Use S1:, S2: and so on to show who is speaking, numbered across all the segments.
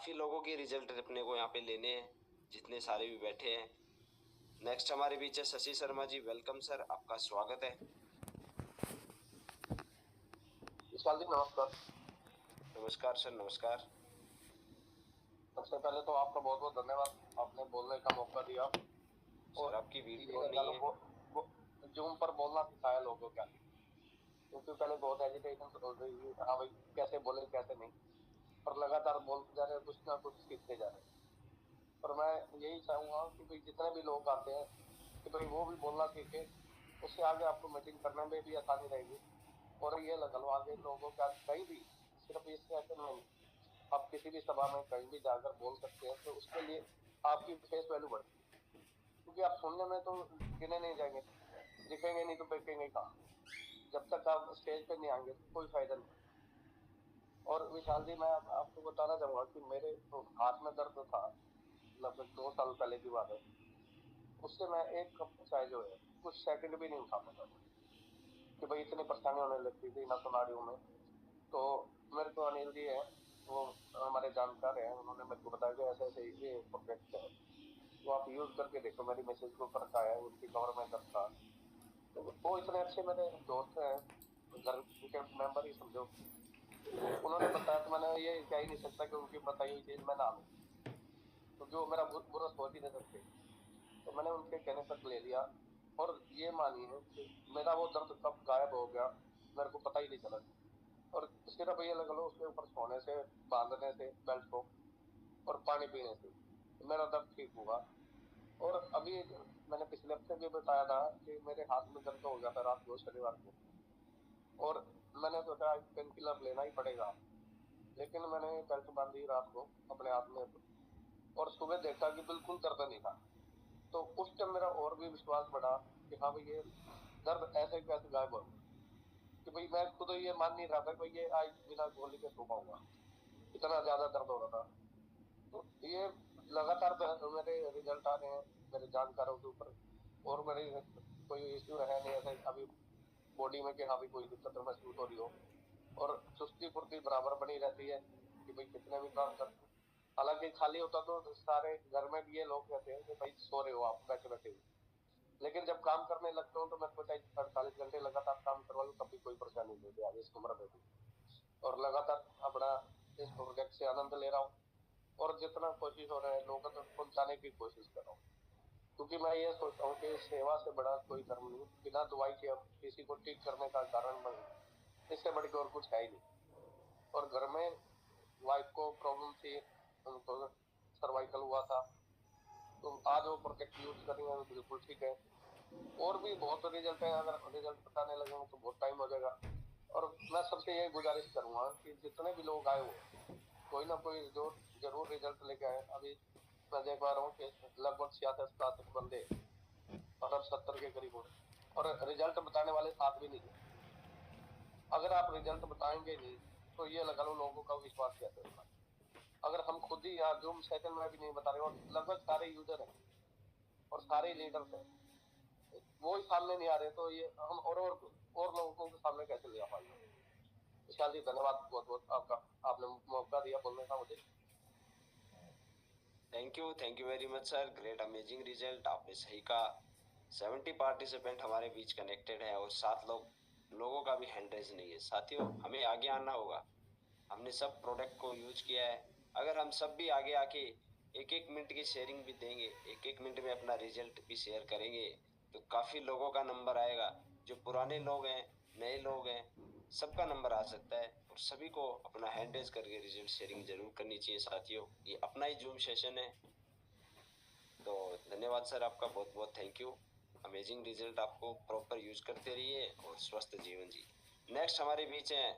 S1: काफी लोगों की रिजल्ट अपने को यहाँ पे लेने हैं, जितने सारे भी बैठे हैं। नेक्स्ट हमारे बीच है शशि शर्मा जी, वेलकम सर, आपका स्वागत है।
S2: विशाल जी नमस्कार।
S1: नमस्कार सर, नमस्कार।
S2: सबसे पहले तो आपका बहुत बहुत धन्यवाद, आपने बोलने का मौका दिया
S1: सर
S2: और
S1: आपकी भीड़
S2: ये
S1: तो
S2: लगा
S1: नहीं
S2: लो
S1: है।
S2: वो जूम पर बोलना सिखाया लोगों क्या, क्योंकि पहले बहुत एजिटेशन हो रही थी, हाँ भाई कैसे बोले कैसे नहीं, पर लगातार बोलते जा रहे हैं, कुछ ना कुछ सीखते जा रहे हैं। पर मैं यही चाहूंगा कि भाई जितने भी लोग आते हैं कि भाई वो भी बोलना सीखे, उससे आगे आपको मीटिंग करने में भी आसानी रहेगी। और ये लगा लो आगे लोगों का कहीं भी, सिर्फ इस सेशन में नहीं, आप किसी भी सभा में कहीं भी जाकर बोल सकते हैं, तो उसके लिए आपकी फेस वैल्यू बढ़ती है। क्योंकि आप सुनने में तो गिने नहीं जाएंगे, दिखेंगे नहीं तो बैठेंगे कहाँ, जब तक आप स्टेज पे नहीं आएंगे तो कोई फायदा नहीं। और विशाल जी मैं आपको बताना चाहूंगा कि मेरे तो हाथ में दर्द था, लगभग 2 साल पहले की बात है। उससे मैं एक कप चाय जो है कुछ सेकंड भी नहीं उठा पाता था, कि भाई इतनी परेशानी होने लगती थी ना सुनारियों में। तो मेरे को अनिल जी है, वो हमारे जानकार हैं, उन्होंने मेरे को बताया कि ऐसे ऐसे ये प्रोजेक्ट है, वो आप यूज करके देखो। मेरी मैसेज को फर्क आया, उनकी कमर में दर्द था। तो वो इतने अच्छे मेरे दोस्त हैं, घर के मेंबर ही समझो, उन्होंने बताया तो मैंने ये कह ही नहीं सकता कि उनकी बताई हुई चीज मैं ना लूं, क्योंकि वो मेरा बुरा सोच ही नहीं सकते। तो मैंने उनके कहने पर ले लिया, और ये मानिए कि मेरा वो दर्द कब गायब हो गया मेरे को पता ही नहीं चला। और सिर्फ ये लगा लो उसके ऊपर सोने से, बांधने से बेल्ट को, और पानी पीने से मेरा दर्द ठीक हुआ। और अभी मैंने पिछले हफ्ते भी बताया था कि मेरे हाथ में दर्द हो गया था रात को, शनिवार को, और मैंने सोचा पेन किलर लेना ही पड़ेगा, लेकिन मैंने बेल्ट बांधी रात को अपने हाथ में, और सुबह देखा कि बिल्कुल दर्द नहीं था। तो उस टाइम मेरा और भी विश्वास बढ़ा कि हाँ भाई ये दर्द ऐसे कैसे गायब हो गया, कि भाई मैं खुद ये मान नहीं रहा था कि ये आज बिना गोली के सो पाऊंगा, इतना ज्यादा दर्द हो रहा था। तो ये लगातार मेरे रिजल्ट आ रहे हैं मेरे जानकारों के ऊपर, और मेरे कोई इश्यू है नहीं ऐसे अभी बॉडी में कि हाँ भी कोई दिक्कत महसूस हो रही हो। और चुस्ती फुर्ती बराबर बनी रहती है कि भाई कितने भी काम कर। हालांकि खाली होता तो सारे घर में भी ये लोग कहते हैं कि भाई सो रहे हो आप बैठे बैठे हुए, लेकिन जब काम करने लगता हूँ तो मेरे को चाहे 48 घंटे लगातार काम करवा लूँ तब भी कोई परेशानी नहीं होती आगे इस उम्र में भी। और लगातार अपना इस प्रोजेक्ट से आनंद ले रहा हूँ, और जितना कोशिश हो रहा है लोगों तक पहुंचाने की कोशिश कर रहा हूँ। क्योंकि मैं ये सोचता हूँ कि सेवा से बड़ा कोई धर्म नहीं, बिना दवाई के अब किसी को ठीक करने का कारण बने, इससे बढ़ के और कुछ है ही नहीं। और घर में वाइफ को प्रॉब्लम थी, उनको सर्वाइकल हुआ था, तो आज वो प्रोटेक्ट यूज कर रही है, बिल्कुल ठीक है। और भी बहुत रिजल्ट है, अगर रिजल्ट बताने लगे तो बहुत टाइम हो जाएगा। और मैं सबसे ये गुजारिश करूंगा कि जितने भी लोग आए हुए कोई ना कोई जो जरूर रिजल्ट लेके आए। अभी मैं देख पा रहा हूँ कि लगभग 66-67 बंदे, और अब 70 के करीब हो रहे, और रिजल्ट बताने वाले साथ भी नहीं है। अगर आप रिजल्ट बताएंगे नहीं तो ये लगा लो लोगों का विश्वास कैसे होगा। अगर हम खुद ही यहाँ जूम सेशन में भी नहीं बता रहे, और लगभग सारे यूजर हैं और सारे लीडर्स हैं, वो ही सामने नहीं आ रहे, तो ये हम और लोगों के सामने कैसे ले आ पाएंगे। विशाल जी धन्यवाद बहुत बहुत आपका, आपने मौका दिया बोलने का मुझे।
S1: Thank you very much sir, great amazing result, आपने सही कहा। 70 पार्टिसिपेंट हमारे बीच कनेक्टेड है और 7 लोगों का भी हैंड रेज नहीं है। साथियों, हमें आगे आना होगा। हमने सब प्रोडक्ट को यूज किया है। अगर हम सब भी आगे आके एक एक मिनट की शेयरिंग भी देंगे, एक एक मिनट में अपना रिजल्ट भी शेयर करेंगे, तो काफी लोगों का नंबर आएगा। जो पुराने लोग हैं, नए लोग हैं, सबका नंबर आ सकता है। और सभी को अपना हैंड रेज करके रिजल्ट शेयरिंग जरूर करनी चाहिए साथियों। ये अपना ही जूम सेशन है। तो धन्यवाद सर, आपका बहुत बहुत थैंक यू। अमेजिंग रिजल्ट, आपको प्रॉपर यूज करते रहिए और स्वस्थ जीवन जी। नेक्स्ट हमारे बीच हैं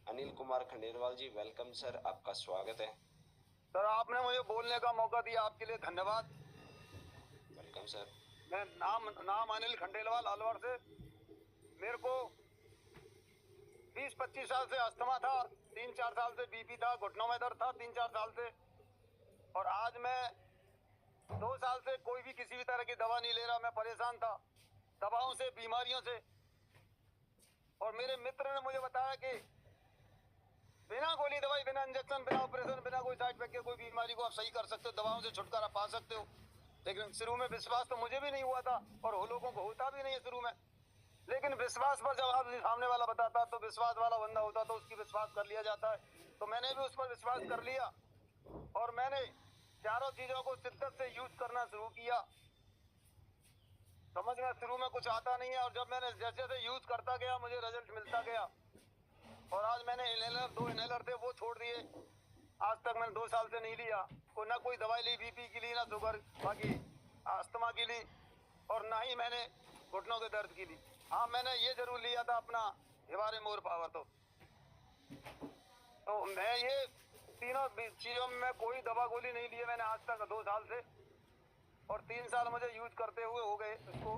S1: अनिल कुमार खंडेलवाल जी, वेलकम सर, आपका स्वागत है।
S3: सर आपने मुझे बोलने का मौका दिया, आपके लिए धन्यवाद।
S1: Welcome sir.
S3: मैं नाम अनिल खंडेलवाल अलवर से। मेरे को 20-25 साल से अस्थमा था, 3-4 साल से बीपी था, घुटनों में दर्द था 3-4 साल से। और आज मैं 2 साल से कोई भी किसी भी तरह की दवा नहीं ले रहा। मैं परेशान था दवाओं से, बीमारियों से। और मेरे मित्र ने मुझे बताया कि बिना गोली दवाई, बिना इंजेक्शन, बिना ऑपरेशन, बिना कोई साइड इफेक्ट को आप सही कर सकते हो, दवाओं से छुटकारा पा सकते हो। लेकिन शुरू में विश्वास तो मुझे भी नहीं हुआ था और वो लोगों को होता भी नहीं है शुरू में। लेकिन विश्वास पर जब आप सामने वाला बताता तो विश्वास वाला बंदा होता तो उसकी विश्वास कर लिया जाता है। तो मैंने भी उस पर विश्वास कर लिया और मैंने चारों चीजों को शिद्दत से यूज करना शुरू किया। समझ में शुरू में कुछ आता नहीं है और जब मैंने जैसे जैसे यूज करता गया मुझे रिजल्ट मिलता गया। और आज मैंने इनहेलर 2 इनहेलर थे वो छोड़ दिए। आज तक मैंने 2 साल से नहीं लिया ना कोई दवाई ली, बीपी की ली, ना शुगर, बाकी अस्थमा की ली और ना ही मैंने घुटनों के दर्द की ली। हाँ मैंने ये जरूर लिया था अपना हिवारे मोर पावर। तो मैं ये तीनों चीजों में मैं कोई दवा गोली नहीं ली है मैंने आज तक 2 साल से। और 3 साल मुझे यूज करते हुए हो गए इसको।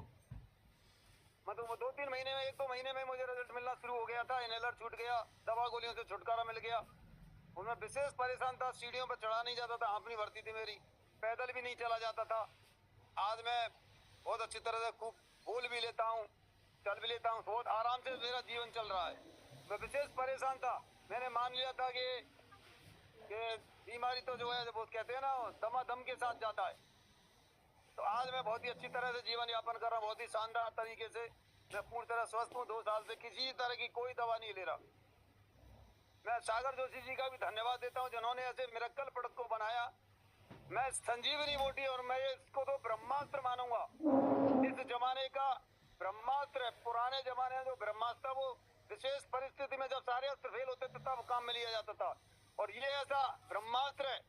S3: मतलब वो 2-3 महीने में 1-2 महीने में मुझे रिजल्ट मिलना शुरू हो गया था। इनहेलर छूट गया, दवा गोलियों से छुटकारा मिल गया। उनमें विशेष परेशान था, सीढ़ियों पर चढ़ा नहीं जाता था, हाँफनी भरती थी मेरी, पैदल भी नहीं चला जाता था। आज मैं बहुत अच्छी तरह से खूब बोल भी लेता हूँ, चल भी लेता हूँ, बहुत आराम से मेरा जीवन चल रहा है। मैं विशेष परेशान था, मैंने मान लिया था कि बीमारी तो जो है वो कहते हैं ना दमादम के साथ जाता है। तो आज मैं बहुत ही अच्छी तरह से जीवन यापन कर रहा हूँ, बहुत ही शानदार तरीके से। मैं पूर्ण तरह स्वस्थ हूँ, 2 साल से किसी तरह की कोई दवा नहीं ले रहा। मैं सागर जोशी जी का भी धन्यवाद देता हूँ जिन्होंने ऐसे मिरेकल प्रोडक्ट को बनाया। मैं संजीवनी बूटी और मैं इसको तो ब्रह्मास्त्र मानूंगा। इस जमाने का ब्रह्मास्त्र है। पुराने जमाने में जो ब्रह्मास्त्र वो विशेष परिस्थिति में जब सारे अस्त्र फेल होते थे तब काम में लिया जाता था और ये ऐसा ब्रह्मास्त्र है।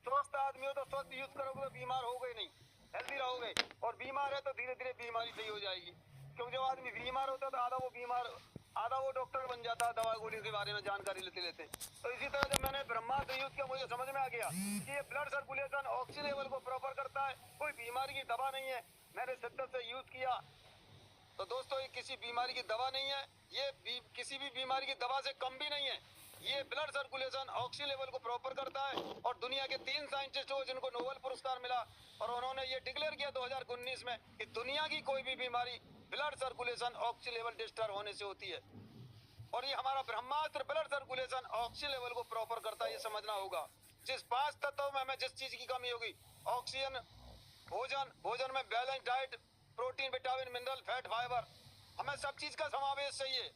S3: स्वस्थ आदमी हो तो स्वस्थ यूज करोगे तो बीमार होगे नहीं, हेल्दी रहोगे। और बीमार है तो धीरे धीरे बीमारी सही हो जाएगी। क्योंकि जब आदमी बीमार होता है तो आधा वो डॉक्टर बन जाता है दवा गोली के बारे में जानकारी लेते लेते। तो इसी तरह जब मैंने ब्रह्मास्त्र यूज किया मुझे समझ में आ गया कि ये ब्लड सर्कुलेशन ऑक्सीजन लेवल को प्रॉपर करता है, कोई बीमारी की दवा नहीं है। मैंने शिद्दत से यूज किया। तो दोस्तों ये किसी बीमारी की दवा नहीं है, ये किसी भी बीमारी की दवा से कम भी नहीं है। ये ब्लड सर्कुलेशन ऑक्सीजन लेवल को प्रॉपर करता है और दुनिया के 3 साइंटिस्ट हो जिनको नोबेल पुरस्कार मिला और उन्होंने ये डिक्लेयर किया 2019 में कि दुनिया की कोई भी बीमारी blood circulation oxygen level disturb होने से होती है। और ये हमारा ब्रह्मास्त्र ब्लड सर्कुलेशन ऑक्सीजन लेवल को प्रॉपर करता है, ये समझना होगा। जिस 5 तत्वों में हमें जिस चीज की कमी होगी, ऑक्सीजन, भोजन में balance diet, protein, vitamin, mineral, fat, fibre, हमें सब चीज का समावेश चाहिए।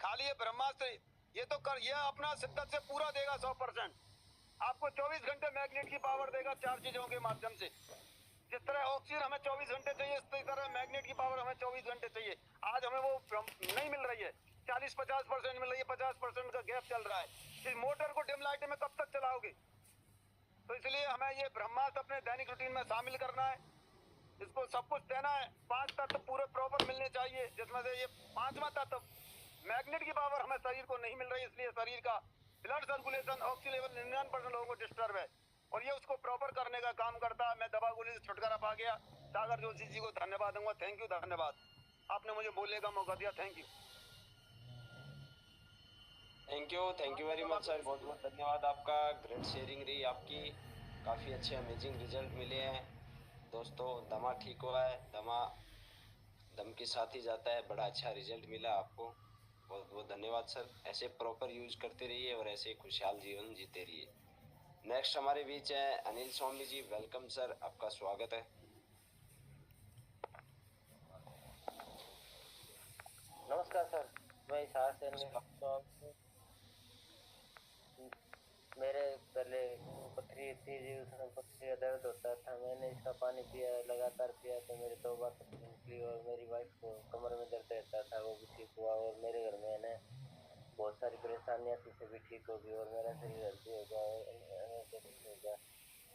S3: खाली ये ब्रह्मास्त्र ये अपना शिद्दत से पूरा देगा 100%। आपको 24 घंटे मैग्नेट की पावर देगा 4 चीजों के माध्यम से। जिस तरह ऑक्सीजन हमें 24 घंटे चाहिए इस तरह मैग्नेट की पावर हमें 24 घंटे चाहिए। आज हमें वो नहीं मिल रही है, 40-50% मिल रही है, 50% का गैप चल रहा है। इस मोटर को डिम लाइट में कब तक चलाओगे? तो इसलिए हमें ये ब्रह्मास्त्र अपने दैनिक रूटीन में शामिल करना है, इसको सब कुछ देना है। 5 तत्व पूरे प्रॉपर मिलने चाहिए जिसमें से ये 5वां तत्व मैग्नेट की पावर हमें शरीर को नहीं मिल रही, इसलिए शरीर का ब्लड सर्कुलेशन ऑक्सीजन लेवल 99% लोगों को डिस्टर्ब है और ये उसको प्रॉपर करने का काम करता है। मैं दवा गोली से छुटकारा पा गया। सागर जोशी जी को धन्यवाद दूंगा। थैंक यू, धन्यवाद, आपने मुझे बोलने का मौका दिया। Thank
S1: you very much sir, बहुत बहुत धन्यवाद आपका। ग्रेट शेयरिंग रही आपकी, काफ़ी अच्छे अमेजिंग रिजल्ट मिले हैं दोस्तों। दमा ठीक हुआ है, दमा दम के साथ ही जाता है, बड़ा अच्छा रिजल्ट मिला आपको। बहुत बहुत धन्यवाद सर, ऐसे प्रॉपर यूज करते रहिए और ऐसे खुशहाल जीवन जीते रहिए। नेक्स्ट हमारे बीच है अनिल स्वामी जी। वेलकम सर, आपका स्वागत है।
S4: नमस्कार सर, मैं हिसार से मेरे पहले पथरी थी जी, उसमें पथरी का दर्द होता था। मैंने इसका पानी पिया, लगातार पिया तो मेरे 2 बार पथरी निकली और मेरी वाइफ को कमर में दर्द रहता था, वो भी ठीक हुआ। और मेरे घर में है बहुत सारी परेशानियाँ थी, से भी ठीक होगी और मेरा शरीर हेल्दी हो गया।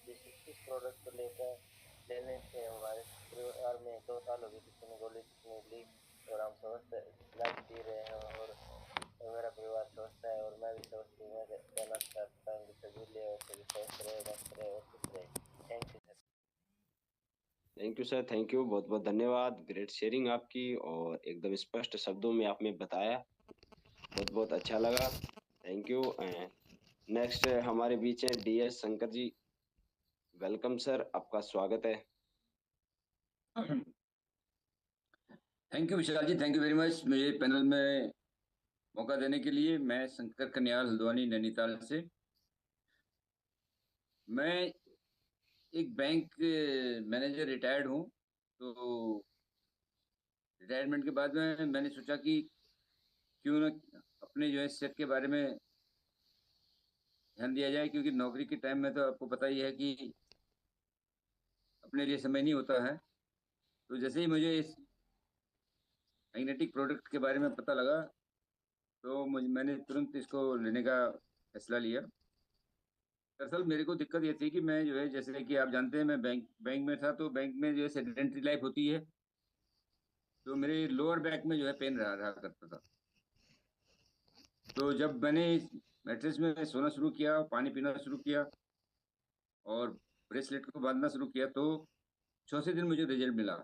S4: इस प्रोडक्ट को लेने से हमारे परिवार में 2 साल हो गए, किसी ने गोली किसी ने ली और हम स्वस्थ लाइफ जी रहे हैं और मेरा परिवार स्वस्थ है और मैं भी स्वस्थ हूँ। मैं कहना चाहता हूँ कि सभी ले और सभी स्वस्थ रहे, मस्त रहे और खुश रहे। Thank you sir.
S1: Thank you sir, thank you, बहुत बहुत धन्यवाद। ग्रेट शेयरिंग आपकी और एकदम स्पष्ट शब्दों में आपने बताया, बहुत बहुत अच्छा लगा। Thank you. नेक्स्ट हमारे बीच है DS Shankar ji. Welcome sir, आपका स्वागत है।
S5: Thank you Vishal ji, thank you very much मुझे पैनल में मौका देने के लिए। मैं शंकर कन्याल हल्द्वानी नैनीताल से। मैं एक बैंक मैनेजर रिटायर्ड हूँ। तो रिटायरमेंट के बाद में मैंने सोचा कि क्यों ना अपने जो है सेहत के बारे में ध्यान दिया जाए, क्योंकि नौकरी के टाइम में तो आपको पता ही है कि अपने लिए समय नहीं होता है। तो जैसे ही मुझे इस मैग्नेटिक प्रोडक्ट के बारे में पता लगा, तो मैंने तुरंत इसको लेने का फैसला लिया। दरअसल मेरे को दिक्कत ये थी कि मैं जो है, जैसे कि आप जानते हैं, मैं बैंक में था, तो बैंक में जो है सेडेंटरी लाइफ होती है, तो मेरे लोअर बैक में जो है पेन रहा करता था। तो जब मैंने इस मैट्रेस में सोना शुरू किया, पानी पीना शुरू किया और ब्रेसलेट को बांधना शुरू किया, तो चौथे दिन मुझे रिजल्ट मिला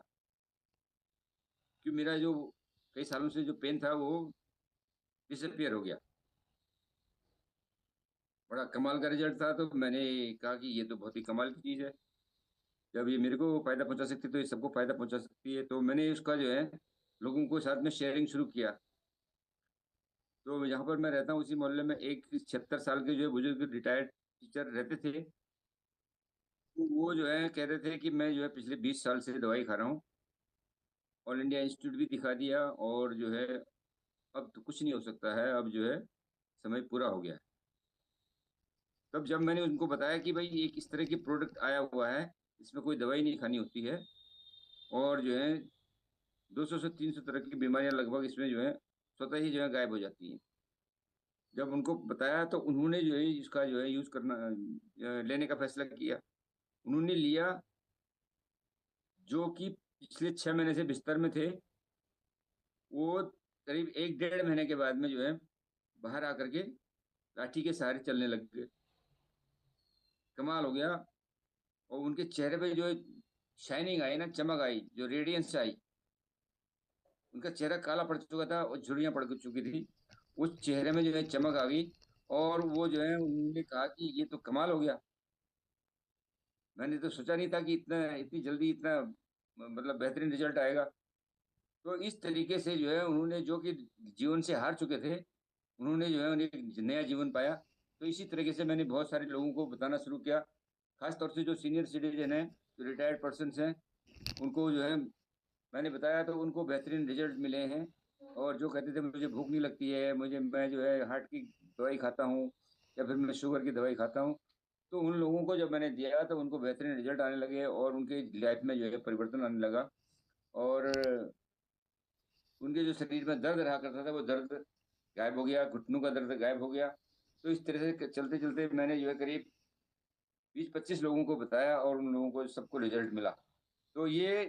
S5: कि मेरा जो कई सालों से जो पेन था वो डिसअपियर हो गया। बड़ा कमाल का रिजल्ट था। तो मैंने कहा कि ये तो बहुत ही कमाल की चीज़ है, जब ये मेरे को फायदा पहुंचा सकती है तो ये सबको फायदा पहुंचा सकती है। तो मैंने उसका जो है लोगों को साथ में शेयरिंग शुरू किया। तो यहाँ पर मैं रहता हूँ, उसी मोहल्ले में एक 76 साल के जो है बुजुर्ग रिटायर्ड टीचर रहते थे। तो वो जो है कह रहे थे कि मैं जो है पिछले 20 साल से दवाई खा रहा हूँ, ऑल इंडिया इंस्टीट्यूट भी दिखा दिया, और जो है अब तो कुछ नहीं हो सकता है, अब जो है समय पूरा हो गया है। तब जब मैंने उनको बताया कि भाई एक इस तरह की प्रोडक्ट आया हुआ है, इसमें कोई दवाई नहीं खानी होती है, और जो है 200 से 300 तरह की बीमारियां लगभग इसमें जो है स्वतः ही जो है गायब हो जाती हैं। जब उनको बताया तो उन्होंने जो है इसका जो है यूज़ करना लेने का फैसला किया। उन्होंने लिया, जो कि पिछले 6 महीने से बिस्तर में थे, वो करीब 1 डेढ़ महीने के बाद में जो है बाहर आकर के लाठी के सहारे चलने लग गए। कमाल हो गया। और उनके चेहरे पे जो शाइनिंग आई ना, चमक आई, जो रेडियंस आई, उनका चेहरा काला पड़ चुका था और झुर्रियां पड़ चुकी थी, उस चेहरे में जो है चमक आ गई। और वो जो है उन्होंने कहा कि ये तो कमाल हो गया, मैंने तो सोचा नहीं था कि इतनी जल्दी इतना मतलब बेहतरीन रिजल्ट आएगा। तो इस तरीके से जो है उन्होंने, जो कि जीवन से हार चुके थे, उन्होंने जो है उन्हें एक नया जीवन पाया। तो इसी तरीके से मैंने बहुत सारे लोगों को बताना शुरू किया, खास तौर से जो सीनियर सिटीजन हैं, जो रिटायर्ड पर्सन हैं, उनको जो है मैंने बताया, तो उनको बेहतरीन रिजल्ट मिले हैं। और जो कहते थे मुझे भूख नहीं लगती है, मैं जो है हार्ट की दवाई खाता हूँ या फिर मैं शुगर की दवाई खाता हूँ, तो उन लोगों को जब मैंने दिया तो उनको बेहतरीन रिजल्ट आने लगे और उनके लाइफ में जो है परिवर्तन आने लगा। और उनके जो शरीर में दर्द रहा करता था वो दर्द गायब हो गया, घुटनों का दर्द गायब हो गया। तो इस तरह से चलते चलते मैंने जो है करीब 20-25 लोगों को बताया और उन लोगों को सबको रिजल्ट मिला। तो ये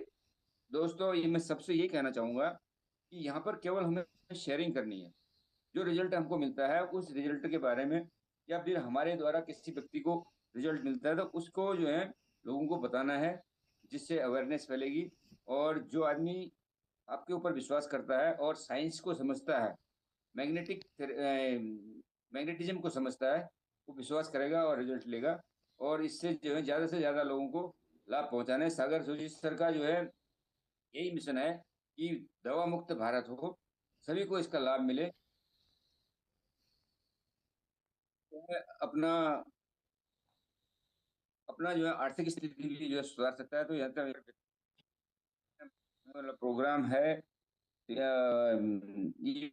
S5: दोस्तों, ये मैं सबसे ये कहना चाहूँगा कि यहाँ पर केवल हमें शेयरिंग करनी है। जो रिजल्ट हमको मिलता है उस रिजल्ट के बारे में, या फिर हमारे द्वारा किसी व्यक्ति को रिजल्ट मिलता है तो उसको जो है लोगों को बताना है, जिससे अवेयरनेस फैलेगी। और जो आदमी आपके ऊपर विश्वास करता है और साइंस को समझता है, मैग्नेटिक मैग्नेटिज्म को समझता है, वो विश्वास करेगा और रिजल्ट लेगा। और इससे जो है ज़्यादा से ज़्यादा लोगों को लाभ पहुंचाना है। सागर सुजीत सर का जो है यही मिशन है कि दवा मुक्त भारत हो, सभी को इसका लाभ मिले। तो अपना अपना जो है आर्थिक स्थिति भी जो है सुधार सकता है। तो यहाँ का मतलब प्रोग्राम है, ये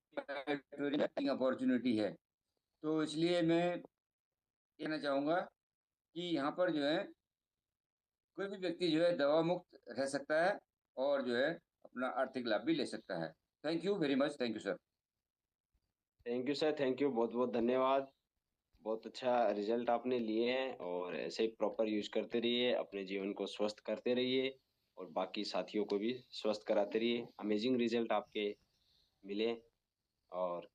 S5: अपॉर्चुनिटी है। तो इसलिए मैं कहना चाहूँगा कि यहाँ पर जो है कोई भी व्यक्ति जो है दवा मुक्त रह सकता है और जो है अपना आर्थिक लाभ भी ले सकता है। Thank you very much. Thank you sir.
S1: Thank you sir, thank you, बहुत बहुत धन्यवाद। बहुत अच्छा रिजल्ट आपने लिए हैं और ऐसे ही प्रॉपर यूज करते रहिए, अपने जीवन को स्वस्थ करते रहिए और बाकी साथियों को भी स्वस्थ कराते रहिए। अमेजिंग रिजल्ट आपके मिले। और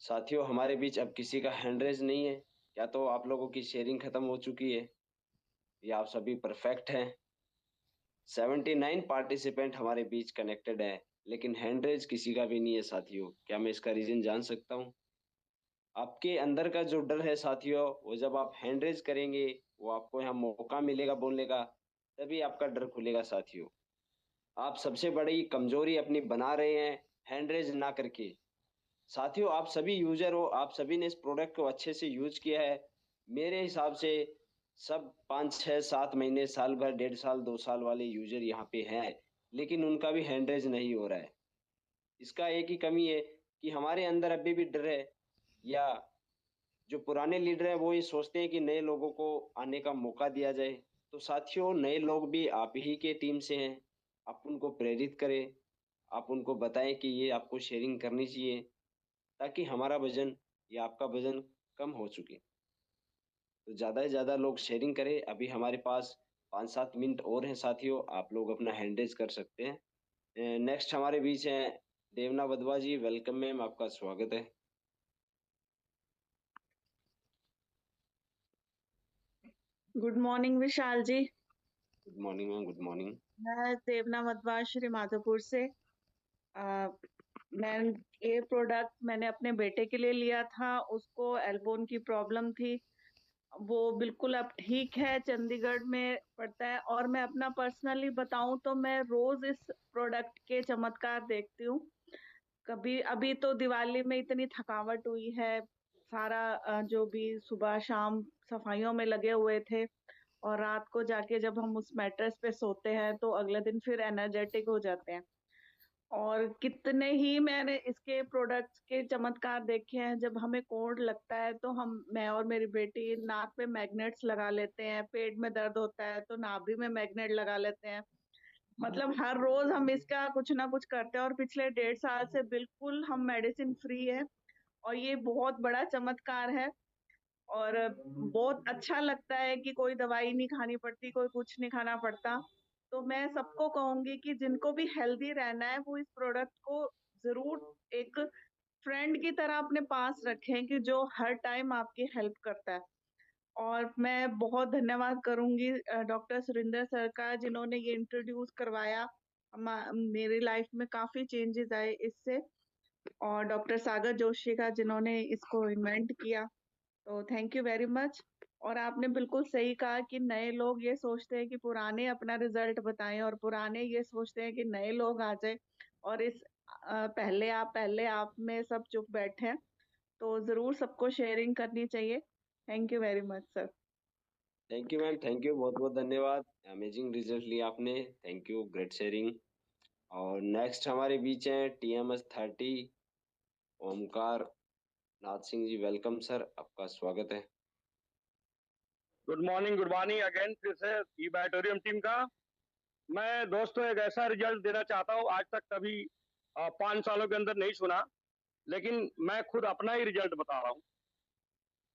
S1: साथियों, हमारे बीच अब किसी का हैंड रेज नहीं है, या तो आप लोगों की शेयरिंग खत्म हो चुकी है या आप सभी परफेक्ट हैं। 79 पार्टिसिपेंट हमारे बीच कनेक्टेड है, लेकिन हैंड रेज किसी का भी नहीं है साथियों। क्या मैं इसका रीजन जान सकता हूँ? आपके अंदर का जो डर है साथियों, वो जब आप हैंड रेज करेंगे, वो आपको यहाँ मौका मिलेगा बोलने का, तभी आपका डर खुलेगा साथियों। आप सबसे बड़ी कमजोरी अपनी बना रहे हैं हैंड रेज ना करके। साथियों, आप सभी यूजर हो, आप सभी ने इस प्रोडक्ट को अच्छे से यूज किया है। मेरे हिसाब से सब 5 6 7 महीने, साल भर, 1.5 साल 2 साल वाले यूजर यहाँ पे हैं, लेकिन उनका भी हैंड रेज नहीं हो रहा है। इसका एक ही कमी है कि हमारे अंदर अभी भी डर है, या जो पुराने लीडर हैं वो ये सोचते हैं कि नए लोगों को आने का मौका दिया जाए। तो साथियों, नए लोग भी आप ही के टीम से हैं, आप उनको प्रेरित करें, आप उनको बताएं कि ये आपको शेयरिंग करनी चाहिए, ताकि हमारा वजन या आपका वजन कम हो चुके। तो ज़्यादा से ज़्यादा लोग शेयरिंग करें। अभी हमारे पास 5 7 मिनट और हैं साथियों, आप लोग अपना हैंडरेज कर सकते हैं। नेक्स्ट हमारे बीच हैं देवना वधवा जी। वेलकम मैम, आपका स्वागत है।
S6: Good morning Vishal ji.
S1: Good morning ma'am, good morning.
S6: मैं देवना मधवा श्री माधोपुर से। मैं ये प्रोडक्ट मैंने अपने बेटे के लिए लिया था, उसको एल्बोन की प्रॉब्लम थी। वो बिल्कुल अब ठीक है, चंडीगढ़ में पड़ता है। और मैं अपना पर्सनली बताऊं तो मैं रोज इस प्रोडक्ट के चमत्कार देखती हूँ। कभी अभी तो दिवाली में इतनी थकावट हुई है, सारा जो भी सुबह शाम सफाइयों में लगे हुए थे, और रात को जाके जब हम उस मैट्रेस पे सोते हैं तो अगले दिन फिर एनर्जेटिक हो जाते हैं। और कितने ही मैंने इसके प्रोडक्ट्स के चमत्कार देखे हैं। जब हमें कोल्ड लगता है तो मैं और मेरी बेटी नाक पे मैग्नेट्स लगा लेते हैं, पेट में दर्द होता है तो नाभि में मैग्नेट लगा लेते हैं। मतलब हर रोज हम इसका कुछ ना कुछ करते हैं, और पिछले 1.5 साल से बिल्कुल हम मेडिसिन फ्री है, और ये बहुत बड़ा चमत्कार है। और बहुत अच्छा लगता है कि कोई दवाई नहीं खानी पड़ती, कोई कुछ नहीं खाना पड़ता। तो मैं सबको कहूंगी कि जिनको भी हेल्दी रहना है वो इस प्रोडक्ट को जरूर एक फ्रेंड की तरह अपने पास रखें, कि जो हर टाइम आपकी हेल्प करता है। और मैं बहुत धन्यवाद करूंगी डॉक्टर सुरेंद्र सर का, जिन्होंने ये इंट्रोड्यूस करवाया। मेरी लाइफ में काफी चेंजेस आए इससे। और डॉक्टर सागर जोशी का, जिन्होंने इसको इन्वेंट किया। तो थैंक यू वेरी मच। और आपने बिल्कुल सही कहा कि नए लोग ये सोचते हैं कि पुराने अपना रिजल्ट बताएं, और पुराने ये सोचते हैं कि नए लोग आ जाए। और इस पहले आप में सब चुप बैठे हैं। तो जरूर सबको शेयरिंग करनी चाहिए। Thank you very much sir.
S1: Thank you ma'am, thank you, बहुत बहुत धन्यवाद। अमेजिंग रिजल्ट लिया आपने, थैंक यू, ग्रेट शेयरिंग। और नेक्स्ट हमारे बीच हैं TMS 30 Omkar Nath Singh ji. Welcome sir, आपका स्वागत है।
S7: गुड मॉर्निंग अगेन फिर से ई बैटोरियम टीम का। मैं दोस्तों एक ऐसा रिजल्ट देना चाहता हूँ, आज तक कभी 5 सालों के अंदर नहीं सुना, लेकिन मैं खुद अपना ही रिजल्ट बता रहा हूँ।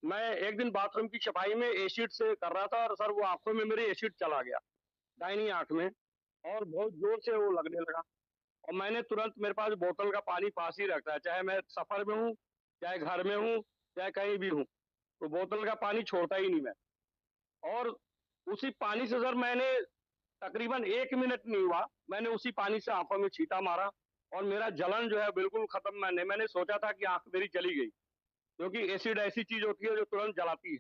S7: मैं एक दिन बाथरूम की सफाई में एसिड से कर रहा था, और सर वो आंखों में मेरे एसिड चला गया, दाहिनी आंख में, और बहुत जोर से वो लगने लगा। और मैंने तुरंत, मेरे पास बोतल का पानी पास ही रखता है, चाहे मैं सफर में हूँ, चाहे घर में हूँ, चाहे कहीं भी हूँ, तो बोतल का पानी छोड़ता ही नहीं मैं। और उसी पानी से सर मैंने तकरीबन 1 मिनट नहीं हुआ, मैंने उसी पानी से आंखों में छींटा मारा, और मेरा जलन जो है बिल्कुल खत्म। मैंने सोचा था कि आंख मेरी जली गई, क्योंकि एसिड ऐसी चीज होती है जो तुरंत जलाती है।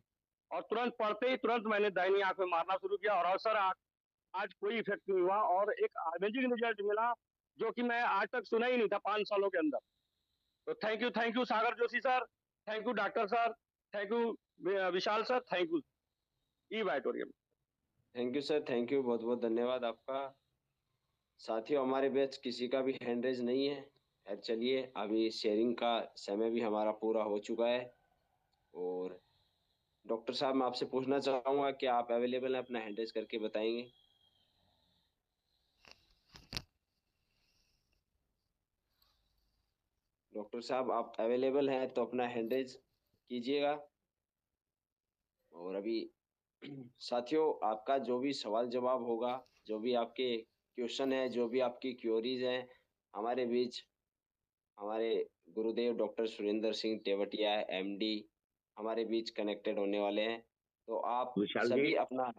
S7: और तुरंत पड़ते ही तुरंत मैंने दाहिनी आंख में मारना शुरू किया, और सर आज कोई इफेक्ट नहीं हुआ, और एक अमेजिंग रिजल्ट मिला जो कि मैं आज तक सुना ही नहीं था 5 सालों के अंदर। तो thank you Sagar Joshi sir, thank you doctor sir, thank you Vishal sir, thank you ई वाइटोरियम।
S1: Thank you sir, thank you, बहुत बहुत धन्यवाद आपका। साथियों, हमारे बैच किसी का भी हैंड रेज नहीं है। खैर चलिए, अभी शेयरिंग का समय भी हमारा पूरा हो चुका है। और डॉक्टर साहब, मैं आपसे पूछना चाहूँगा कि आप अवेलेबल हैं, अपना हैंड रेज करके बताएंगे? डॉक्टर साहब, आप अवेलेबल हैं तो अपना हैंड रेज कीजिएगा। और अभी साथियों, आपका जो भी सवाल जवाब होगा, जो भी आपके क्वेश्चन है, जो भी आपकी क्वेरीज हैं, हमारे बीच हमारे गुरुदेव डॉक्टर सुरेंद्र सिंह तेवतिया MD हमारे बीच कनेक्टेड होने वाले हैं। तो आप
S8: विशाल जी,
S1: सभी अपना,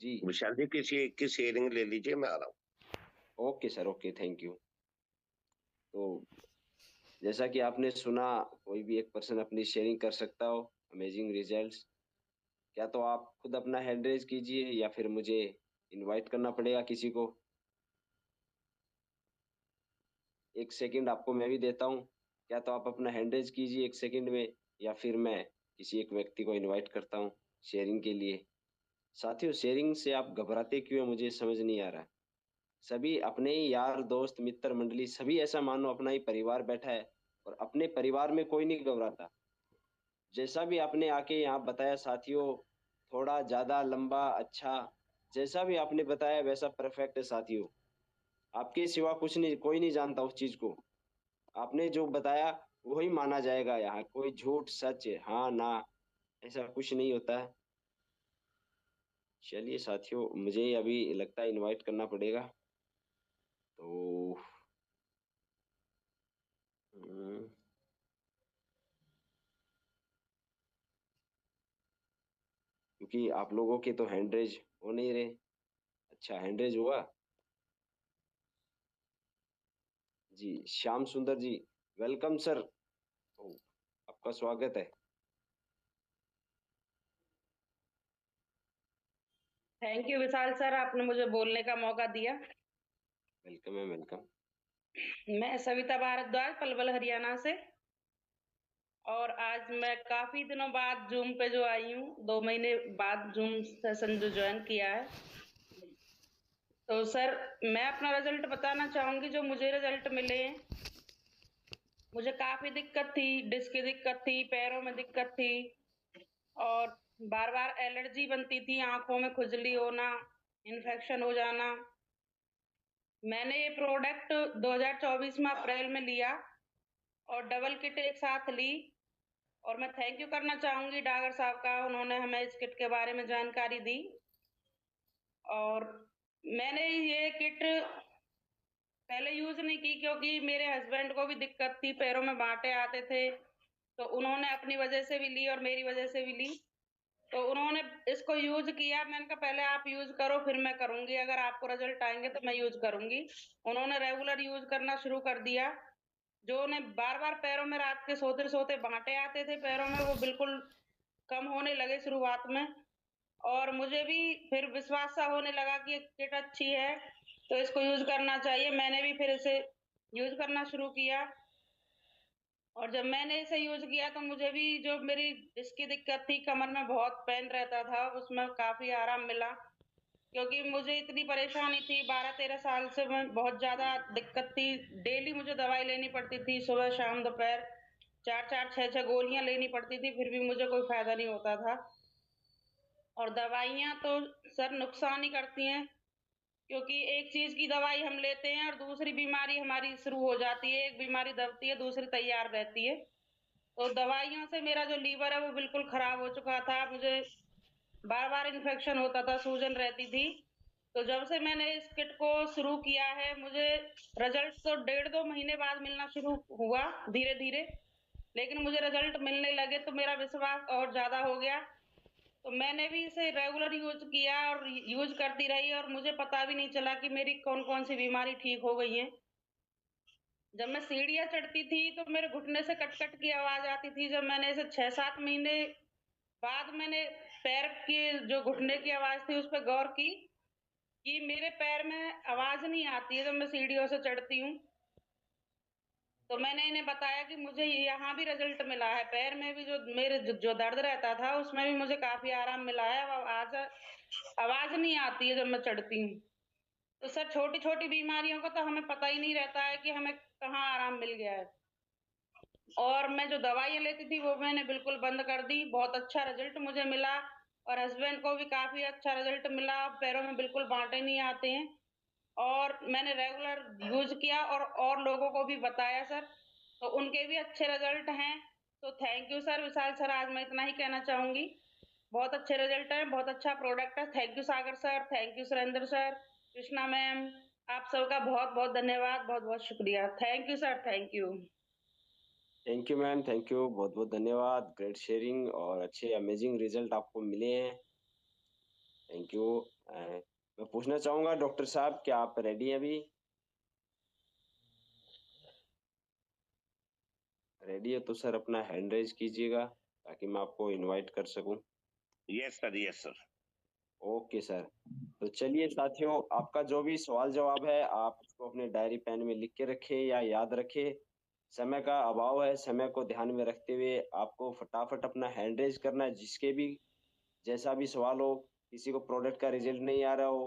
S1: जी
S8: विशाल जी किसी की शेयरिंग ले लीजिए, मैं आ रहा हूँ।
S1: Okay sir, okay, thank you. तो जैसा कि आपने सुना, कोई भी एक पर्सन अपनी शेयरिंग कर सकता हो, अमेजिंग रिजल्ट्स। क्या तो आप खुद अपना हैंड रेज कीजिए, या फिर मुझे इनवाइट करना पड़ेगा किसी को? 1 सेकंड आपको मैं भी देता हूँ। क्या तो आप अपना हैंड रेज कीजिए 1 सेकंड में, या फिर मैं किसी एक व्यक्ति को इनवाइट करता हूँ शेयरिंग के लिए। साथियों, शेयरिंग से आप घबराते क्यों हैं, मुझे समझ नहीं आ रहा। सभी अपने ही यार दोस्त मित्र मंडली सभी ऐसा मानो अपना ही परिवार बैठा है, और अपने परिवार में कोई नहीं घबराता। जैसा भी आपने आके यहाँ बताया साथियों, थोड़ा ज्यादा लंबा अच्छा, जैसा भी आपने बताया वैसा परफेक्ट है साथियों। आपके सिवा कुछ नहीं, कोई नहीं जानता उस चीज को। आपने जो बताया वही माना जाएगा, यहाँ कोई झूठ सच हाँ ना ऐसा कुछ नहीं होता है। चलिए साथियों, मुझे अभी लगता है इनवाइट करना पड़ेगा। तो हम्म, क्योंकि आप लोगों के तो हैंड रेज हो नहीं रहे। अच्छा, हैंड रेज हुआ जी। श्याम सुंदर जी, वेलकम सर। ओ, आपका स्वागत है।
S9: थैंक यू विशाल सर, आपने मुझे बोलने का मौका दिया।
S1: वेलकम है, वेलकम।
S9: मैं सविता भारद्वाज पलवल हरियाणा से, और आज मैं काफी दिनों बाद जूम पे जो आई हूँ, 2 महीने बाद जूम सेशन जो ज्वाइन किया है। तो सर, मैं अपना रिजल्ट बताना चाहूंगी। जो मुझे रिजल्ट मिले हैं, मुझे काफी दिक्कत थी, डिस्क की दिक्कत थी, पैरों में दिक्कत थी, और बार बार एलर्जी बनती थी, आंखों में खुजली होना, इन्फेक्शन हो जाना। मैंने ये प्रोडक्ट 2024 में अप्रैल में लिया और डबल किट एक साथ ली, और मैं थैंक यू करना चाहूंगी डागर साहब का, उन्होंने हमें इस किट के बारे में जानकारी दी। और मैंने ये किट पहले यूज नहीं की, क्योंकि मेरे हस्बैंड को भी दिक्कत थी, पैरों में बांटे आते थे, तो उन्होंने अपनी वजह से भी ली और मेरी वजह से भी ली। तो उन्होंने इसको यूज किया, मैंने कहा पहले आप यूज करो फिर मैं करूंगी, अगर आपको रिजल्ट आएंगे तो मैं यूज करूंगी। उन्होंने रेगुलर यूज करना शुरू कर दिया। जो उन्हें बार बार पैरों में रात के सोते सोते बांटे आते थे पैरों में, वो बिल्कुल कम होने लगे शुरुआत में। और मुझे भी फिर विश्वास सा होने लगा कि ये किट अच्छी है, तो इसको यूज करना चाहिए। मैंने भी फिर इसे यूज करना शुरू किया, और जब मैंने इसे यूज किया तो मुझे भी जो मेरी इसकी दिक्कत थी, कमर में बहुत पेन रहता था, उसमें काफी आराम मिला। क्योंकि मुझे इतनी परेशानी थी, 12-13 साल से मैं बहुत ज्यादा दिक्कत थी। डेली मुझे दवाई लेनी पड़ती थी, सुबह शाम दोपहर 4-4 6-6 गोलियां लेनी पड़ती थी, फिर भी मुझे कोई फायदा नहीं होता था। और दवाइयां तो सर नुकसान ही करती हैं, क्योंकि एक चीज की दवाई हम लेते हैं और दूसरी बीमारी हमारी शुरू हो जाती है, एक बीमारी दबती है दूसरी तैयार रहती है। तो दवाइयों से मेरा जो लीवर है वो बिल्कुल खराब हो चुका था, मुझे बार बार इन्फेक्शन होता था, सूजन रहती थी। तो जब से मैंने इस किट को शुरू किया है, मुझे रिजल्ट तो 1.5-2 महीने बाद मिलना शुरू हुआ धीरे धीरे, लेकिन मुझे रिजल्ट मिलने लगे तो मेरा विश्वास और ज्यादा हो गया। तो मैंने भी इसे रेगुलर यूज किया और यूज करती रही, और मुझे पता भी नहीं चला कि मेरी कौन कौन सी बीमारी ठीक हो गई है। जब मैं सीढ़ियाँ चढ़ती थी तो मेरे घुटने से कट कट की आवाज आती थी। जब मैंने इसे 6-7 महीने बाद मैंने पैर की जो घुटने की आवाज थी उस पर गौर की कि मेरे पैर में आवाज नहीं आती है जब मैं सीढ़ियों से चढ़ती हूँ। तो मैंने इन्हें बताया कि मुझे यहाँ भी रिजल्ट मिला है, पैर में भी जो मेरे जो दर्द रहता था उसमें भी मुझे काफी आराम मिला है। अब आज आवाज नहीं आती है जब मैं चढ़ती हूँ। तो सर, छोटी छोटी बीमारियों का तो हमें पता ही नहीं रहता है कि हमें कहाँ आराम मिल गया है। और मैं जो दवाइयाँ लेती थी वो मैंने बिल्कुल बंद कर दी, बहुत अच्छा रिजल्ट मुझे मिला, और हस्बैंड को भी काफी अच्छा रिजल्ट मिला, पैरों में बिल्कुल बांटे नहीं आते हैं। और मैंने रेगुलर यूज किया और लोगों को भी बताया सर, तो उनके भी अच्छे रिजल्ट हैं। तो thank you sir Vishal sir, आज मैं इतना ही कहना चाहूंगी। बहुत अच्छे रिजल्ट है, बहुत अच्छा प्रोडक्ट है। Thank you Sagar sir, thank you Surendra sir, Krishna ma'am, आप सबका बहुत बहुत धन्यवाद, बहुत बहुत शुक्रिया। Thank you sir, thank you.
S1: Thank you ma'am, thank you, बहुत बहुत धन्यवाद। ग्रेट शेयरिंग और अच्छे अमेजिंग रिजल्ट आपको मिले हैं। Thank you. मैं पूछना चाहूंगा डॉक्टर साहब, क्या आप रेडी हैं अभी? रेडी है तो सर अपना हैंड रेज कीजिएगा ताकि मैं आपको इनवाइट कर सकूं।
S8: Yes sir, yes sir.
S1: Okay sir. तो चलिए साथियों, आपका जो भी सवाल जवाब है आप उसको अपने डायरी पेन में लिख के रखें या याद रखें। समय का अभाव है, समय को ध्यान में रखते हुए आपको फटाफट अपना हैंड रेज करना है। जिसके भी जैसा भी सवाल हो, किसी को प्रोडक्ट का रिजल्ट नहीं आ रहा हो,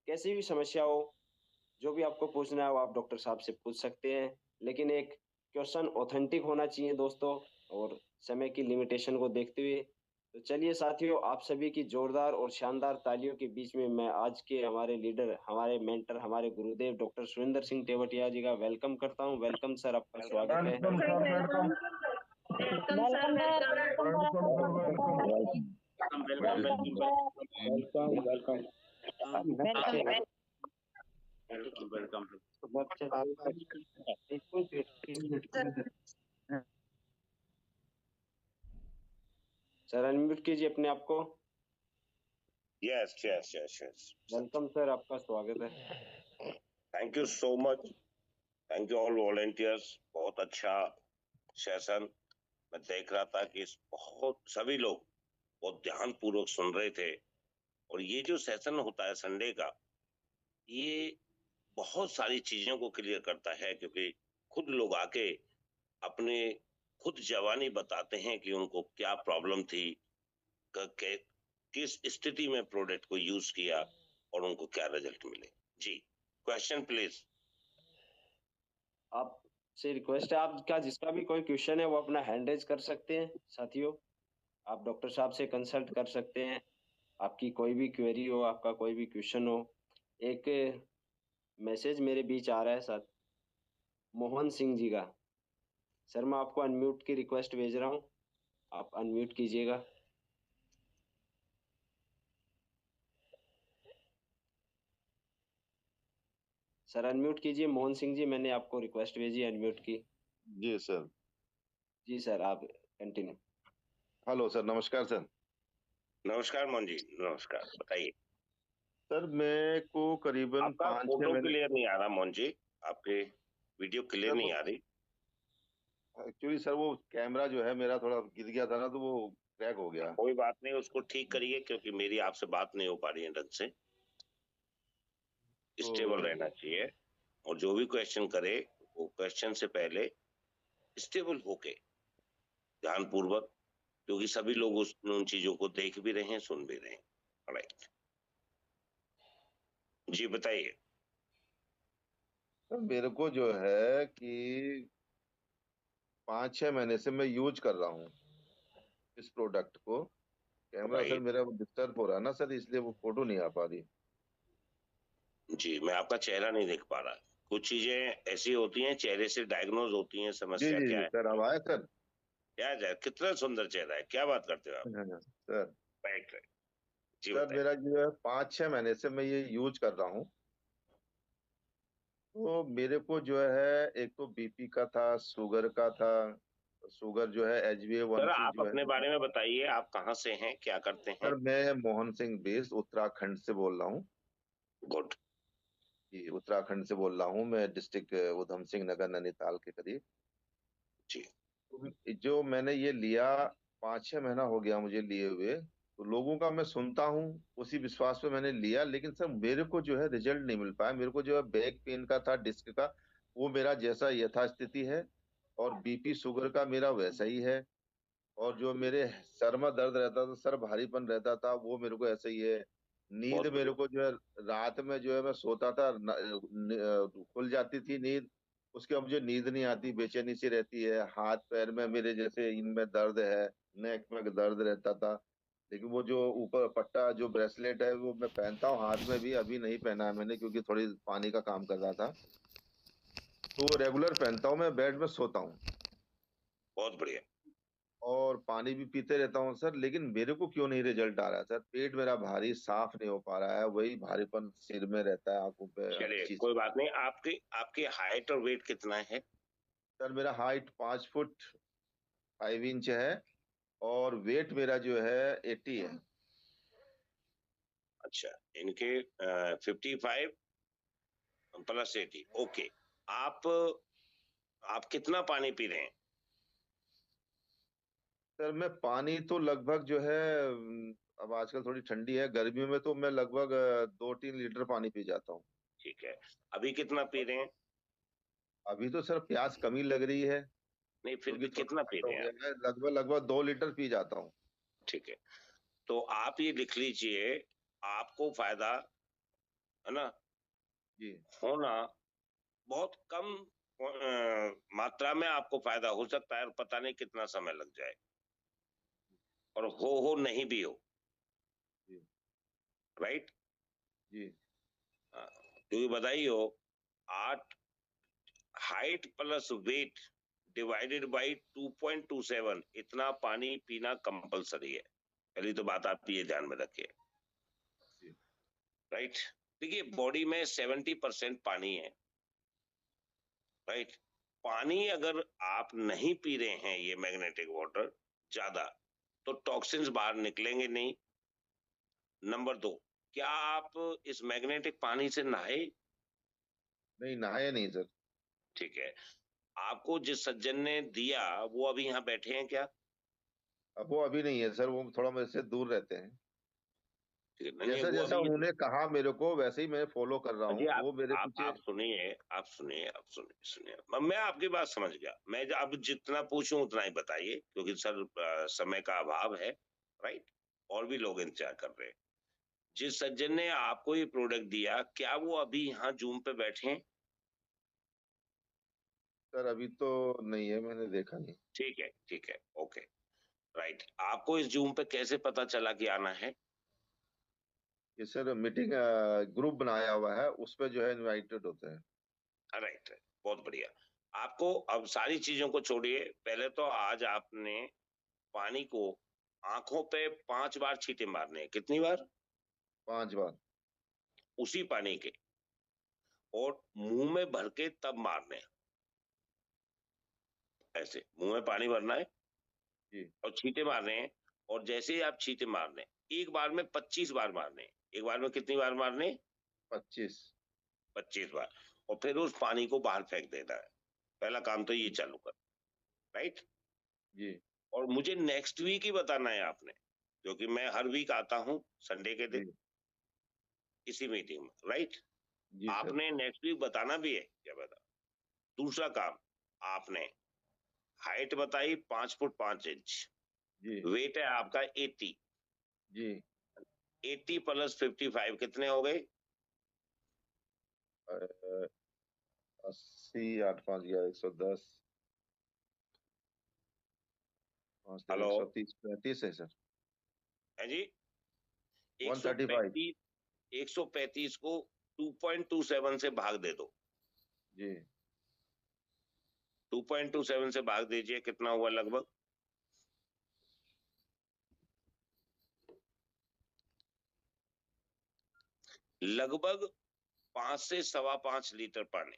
S1: कैसी भी समस्या हो, जो भी आपको पूछना है वो आप डॉक्टर साहब से पूछ सकते हैं। लेकिन एक क्वेश्चन ऑथेंटिक होना चाहिए दोस्तों, और समय की लिमिटेशन को देखते हुए। तो चलिए साथियों, आप सभी की जोरदार और शानदार तालियों के बीच में मैं आज के हमारे लीडर, हमारे मेंटर, हमारे गुरुदेव डॉक्टर सुरेंद्र सिंह तेवतिया जी का वेलकम करता हूं। वेलकम सर, आपका स्वागत है।
S6: वेलकम सर,
S1: सर अनम्यूट कीजिए अपने आप को।
S8: Yes yes yes yes.
S1: Welcome sir, आपका स्वागत है।
S8: Thank you so much, thank you all volunteers. बहुत अच्छा सेशन मैं देख रहा था कि बहुत सभी लोग बहुत ध्यान पूर्वक सुन रहे थे। और ये जो सेशन होता है संडे का, ये बहुत सारी चीजों को क्लियर करता है, क्योंकि खुद लोग आके अपने खुद जवानी बताते हैं कि उनको क्या प्रॉब्लम थी, किस स्थिति में प्रोडक्ट को यूज किया और उनको क्या रिजल्ट मिले। जी क्वेश्चन प्लीज।
S1: आपसे रिक्वेस्ट है, आपका जिसका भी कोई क्वेश्चन है वो अपना हैंड रेज कर सकते हैं साथियों। आप डॉक्टर साहब से कंसल्ट कर सकते हैं, आपकी कोई भी क्वेरी हो, आपका कोई भी क्वेश्चन हो। एक मैसेज मेरे बीच आ रहा है सर, मोहन सिंह जी का। सर मैं आपको अनम्यूट की रिक्वेस्ट भेज रहा हूँ, आप अनम्यूट कीजिएगा। सर अनम्यूट कीजिए मोहन सिंह जी, मैंने आपको रिक्वेस्ट भेजी अनम्यूट की।
S10: जी सर।
S1: जी सर, आप कंटिन्यू।
S10: हेलो सर, नमस्कार सर।
S8: नमस्कार मोहन जी, नमस्कार, बताइए।
S10: सर मैं को करीबन
S8: आपका
S10: 5-6
S8: फोटो
S10: महीने
S8: क्लियर नहीं आ रहा मोहन जी, आपके वीडियो क्लियर नहीं आ रही।
S10: एक्चुअली सर वो कैमरा जो है मेरा थोड़ा गिर गया था ना, तो वो क्रैक हो गया।
S8: कोई बात नहीं, उसको ठीक करिए, क्योंकि मेरी आपसे बात नहीं हो पा रही है ढंग से। स्टेबल रहना चाहिए, और जो भी क्वेश्चन करे वो क्वेश्चन से पहले स्टेबल होके ध्यान पूर्वक, क्योंकि सभी लोग उन चीजों को देख भी रहे हैं, सुन भी रहे हैं। राइट, जी बताइए।
S10: सर मेरे को जो है कि 5-6 महीने से मैं यूज कर रहा हूँ इस प्रोडक्ट को। कैमरा सर मेरा डिस्टर्ब हो रहा है ना सर, इसलिए वो फोटो नहीं आ पा रही।
S8: जी, मैं आपका चेहरा नहीं देख पा रहा। कुछ चीजें ऐसी होती हैं, चेहरे से डायग्नोज होती हैं। समस्या
S10: जी
S8: क्या है
S10: सर, अब आया सर।
S8: क्या है, कितना सुंदर चेहरा है, क्या बात करते हो आप।
S10: सर
S8: राइट राइट, जी
S10: सर
S8: बताइए।
S10: मेरा जो है 5-6 महीने से मैं ये यूज कर रहा हूँ। तो मेरे को जो है एक तो बीपी का था, शुगर का था। शुगर जो है
S8: सर
S10: HbA1c
S8: आप
S10: जो
S8: अपने
S10: है।
S8: बारे में बताइए, आप कहाँ से हैं, क्या करते हैं।
S10: सर मैं मोहन सिंह बेस उत्तराखंड से बोल रहा हूँ।
S8: गुड।
S10: जी उत्तराखंड से बोल रहा हूँ मैं, डिस्ट्रिक्ट उधम सिंह नगर नैनीताल के करीब।
S8: जी
S10: जो मैंने ये लिया 5-6 महीना हो गया मुझे लिए हुए। तो लोगों का मैं सुनता हूँ, उसी विश्वास पे मैंने लिया, लेकिन सर मेरे को जो है रिजल्ट नहीं मिल पाया। मेरे को जो है बैक पेन का था, डिस्क का, वो मेरा जैसा यथास्थिति है, और बीपी शुगर का मेरा वैसा ही है। और जो मेरे सर में दर्द रहता था, सर भारीपन रहता था, वो मेरे को ऐसा ही है। नींद
S8: बहुत
S10: मेरे
S8: बढ़िया।
S10: को जो है रात में जो है मैं सोता था, खुल जाती थी नींद। उसके बाद मुझे नींद नहीं आती, बेचैनी सी रहती है। हाथ पैर में मेरे जैसे इनमें दर्द है, नेक में दर्द रहता था। लेकिन वो जो ऊपर पट्टा जो ब्रेसलेट है वो मैं पहनता हूँ हाथ में भी, अभी नहीं पहना है मैंने, क्योंकि थोड़ी पानी का काम कर रहा था। तो वो रेगुलर पहनता हूँ, मैं बेड में सोता हूँ
S8: बहुत बढ़िया।
S10: और पानी भी पीते रहता हूँ सर। लेकिन मेरे को क्यों नहीं रिजल्ट आ रहा है सर? पेट मेरा भारी, साफ नहीं हो पा रहा है, वही भारीपन सिर में रहता है, आंखों पे, हर
S8: चलिए
S10: चीज।
S8: कोई बात नहीं। आपकी आपकी हाइट और वेट कितना है।
S10: सर मेरा हाइट 5 फुट 5 इंच है, और वेट मेरा जो है 80 है।
S8: अच्छा, इनके 55 प्लस 80। ओके, आप कितना पानी पी रहे हैं।
S10: सर मैं पानी तो लगभग जो है, अब आजकल थोड़ी ठंडी है, गर्मियों में तो मैं लगभग 2-3 लीटर पानी पी जाता हूँ।
S8: ठीक है, अभी कितना पी रहे हैं।
S10: अभी तो सर प्यास कमी लग रही है,
S8: नहीं फिर
S10: क्योंकि
S8: भी
S10: थोड़ा
S8: कितना पी
S10: ठंड
S8: रहे
S10: हो
S8: हैं
S10: गया
S8: आप।
S10: है। लगभग लगभग 2 लीटर पी जाता हूँ।
S8: ठीक है, तो आप ये लिख लीजिए, आपको फायदा, है ना,
S10: जी
S8: होना बहुत कम मात्रा में आपको फायदा हो सकता है और पता नहीं कितना समय लग जाए, और हो नहीं भी हो।
S10: जी
S8: राइट।
S10: जी
S8: क्योंकि बताइए हो, 8 height plus weight divided by 2.27, इतना पानी पीना कंपलसरी है। पहली तो बात आप ये ध्यान में रखिए।
S10: जी
S8: राइट। देखिए बॉडी में 70% पानी है। राइट। पानी अगर आप नहीं पी रहे हैं ये मैग्नेटिक वाटर ज्यादा, तो टॉक्सिन्स बाहर निकलेंगे नहीं। नंबर 2, क्या आप इस मैग्नेटिक पानी से नहाए?
S10: नहीं, नहाया नहीं सर।
S8: ठीक है। आपको जिस सज्जन ने दिया वो अभी यहाँ बैठे हैं क्या?
S10: अब वो अभी नहीं है सर, वो थोड़ा मेरे से दूर रहते हैं।
S8: ठीक है, नहीं
S10: जैसा
S8: वो
S10: जैसा
S8: अभी,
S10: उन्होंने कहा मेरे को वैसे ही मैं फॉलो कर रहा
S8: जी
S10: हूँ, वो मेरे पीछे।
S8: आप सुनिए, मैं आपकी बात समझ गया। मैं अब जितना पूछूं उतना ही बताइए, क्योंकि सर समय का अभाव है। राइट। और भी लोग इंतजार कर रहे हैं। जिस सज्जन ने आपको ये प्रोडक्ट दिया, क्या वो अभी यहाँ जूम पे बैठे हैं?
S10: सर अभी तो नहीं है, मैंने देखा नहीं।
S8: ठीक है, ओके। राइट। आपको इस जूम पे कैसे पता चला कि आना है?
S10: ये सर मीटिंग ग्रुप बनाया हुआ है, उस पे जो है इनवाइटेड होते हैं।
S8: राइट, बहुत बढ़िया। आपको अब सारी चीजों को छोड़िए, पहले तो आज आपने पानी को आंखों पे 5 बार छींटे मारने हैं। कितनी बार?
S10: 5 बार।
S8: उसी पानी के, और मुंह में भर के तब मारने हैं। ऐसे मुंह में पानी भरना है
S10: जी
S8: और छींटे मारने हैं। और जैसे ही आप छींटे मारने, एक बार में 25 बार मारने। एक बार में कितनी बार मारने?
S10: 25।
S8: 25 बार। और फिर उस पानी को बाहर फेंक देना है। पहला काम तो ये चालू कर। राइट।
S10: जी
S8: और मुझे नेक्स्ट वीक ही बताना है आपने, क्योंकि मैं हर वीक आता हूँ संडे के दिन
S10: जी
S8: इसी मीटिंग में। राइट।
S10: जी सर।
S8: आपने नेक्स्ट वीक बताना भी है क्या? बता। दूसरा काम, आपने हाइट बताई 5 फुट 5 इंच,
S10: जी
S8: वेट है आपका 80।
S10: जी
S8: 80 प्लस 55 कितने हो गए?
S10: 80, 8 5 11 110, 5
S8: हेलो,
S10: 130, 35 है सर।
S8: है जी।
S10: 135।
S8: 135 को 2.27 से भाग दे दो।
S10: जी
S8: 2.27 से भाग दीजिए, कितना हुआ लगभग? लगभग 5 से 5.25 लीटर पानी।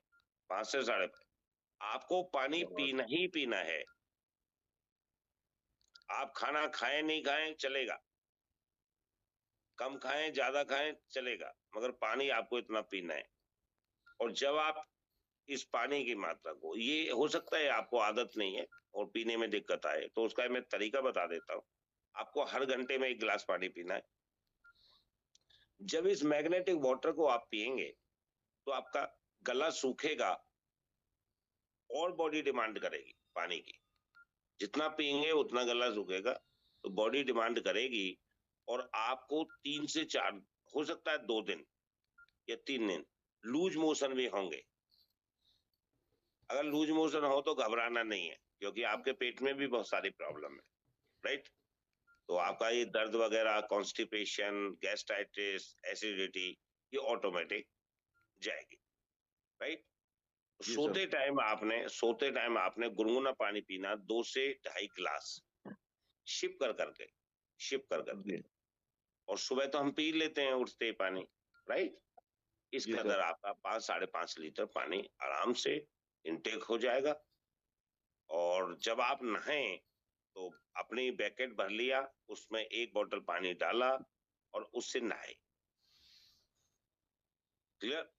S8: 5 से 5.5। आपको पानी पीना ही पीना है। आप खाना खाएं नहीं खाएं चलेगा, कम खाएं ज्यादा खाएं चलेगा, मगर पानी आपको इतना पीना है। और जब आप इस पानी की मात्रा को, ये हो सकता है आपको आदत नहीं है और पीने में दिक्कत आए, तो उसका मैं तरीका बता देता हूँ। आपको हर घंटे में 1 गिलास पानी पीना है। जब इस मैग्नेटिक वाटर को आप पिएंगे तो आपका गला सूखेगा और बॉडी डिमांड करेगी पानी की। जितना पिएंगे उतना गला सूखेगा, तो बॉडी डिमांड करेगी। और आपको 3 से 4, हो सकता है 2 दिन या 3 दिन लूज मोशन भी होंगे। अगर लूज मोशन हो तो घबराना नहीं है, क्योंकि आपके पेट में भी बहुत सारी प्रॉब्लम है। राइट। तो आपका ये दर्द वगैरह, कॉन्स्टिपेशन, गैस्ट्राइटिस, एसिडिटी, ये ऑटोमेटिक जाएगी। राइट। सोते टाइम आपने गुनगुना पानी पीना, 2 से 2.5 गिलास, शिप कर करके। और सुबह तो हम पी लेते हैं उठते ही पानी। राइट। इस
S10: जी
S8: कदर
S10: सर।
S8: आपका 5-5.5 लीटर पानी आराम से इनटेक हो जाएगा। और जब आप नहाएं तो अपनी बैकेट भर लिया, उसमें 1 बोतल पानी डाला और उससे नहाए। क्लियर?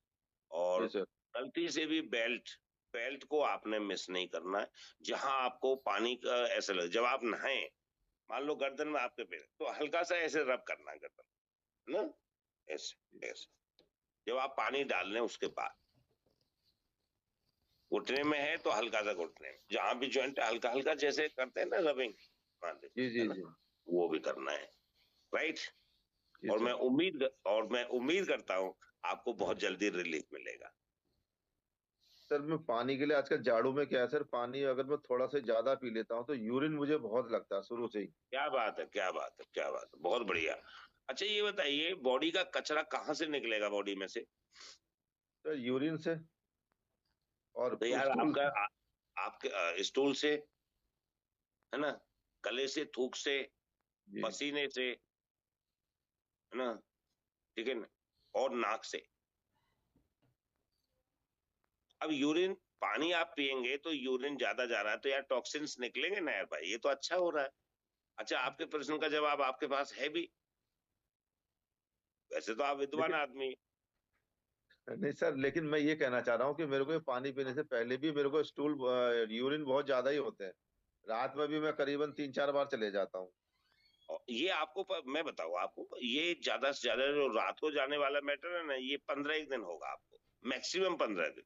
S8: और
S10: जी सर।
S8: गलती से भी बेल्ट को आपने मिस नहीं करना है। जहां आपको पानी का ऐसा लगे, जब आप नहाएं, मान लो गर्दन में आपके पैर, तो हल्का सा ऐसे रब करना है गर्दन ना, ऐसे ऐसे। जब आप पानी डाल लें उसके बाद, घुटने में है तो हल्का सा घुटने में, जहां भी ज्वाइंट है हल्का हल्का जैसे करते हैं ना रबिंग, मान
S10: जी
S8: लीजिए,
S10: जी
S8: है ना,
S10: जी
S8: वो भी करना है। राइट।
S10: जी
S8: और
S10: सर।
S8: मैं उम्मीद करता हूँ आपको बहुत जल्दी रिलीफ मिलेगा।
S10: सर मैं पानी के लिए आजकल जाड़ों में क्या है सर, पानी अगर मैं थोड़ा सा ज्यादा पी लेता हूँ तो यूरिन मुझे बहुत लगता है शुरू से ही।
S8: क्या बात है, क्या बात है, क्या बात है, बहुत बढ़िया। अच्छा ये बताइए, बॉडी का कचरा कहाँ से निकलेगा बॉडी में से?
S10: सर यूरिन से और
S8: तो यार
S10: स्टूल से।
S8: आपके स्टूल से, है ना, गले से, थूक से,
S10: जी।
S8: पसीने से, है ना, ठीक है ना, और नाक से। अब यूरिन, पानी आप पियेंगे तो यूरिन ज्यादा जा रहा है तो यार टॉक्सिन्स निकलेंगे ना यार भाई, ये तो अच्छा हो रहा है। अच्छा आपके प्रश्न का जवाब आपके पास है भी, वैसे तो आप विद्वान
S10: लेकिन
S8: आदमी।
S10: नहीं सर, लेकिन मैं ये कहना चाह रहा हूँ कि मेरे को ये पानी पीने से पहले भी मेरे को स्टूल यूरिन बहुत ज्यादा ही होते हैं। रात में भी मैं करीबन 3-4 बार चले जाता हूँ।
S8: और ये आपको मैं बताऊँ आपको, ये ज्यादा से ज्यादा जो रात को जाने वाला मैटर है ना, ये 15 दिन होगा आपको, मैक्सिमम 15 दिन।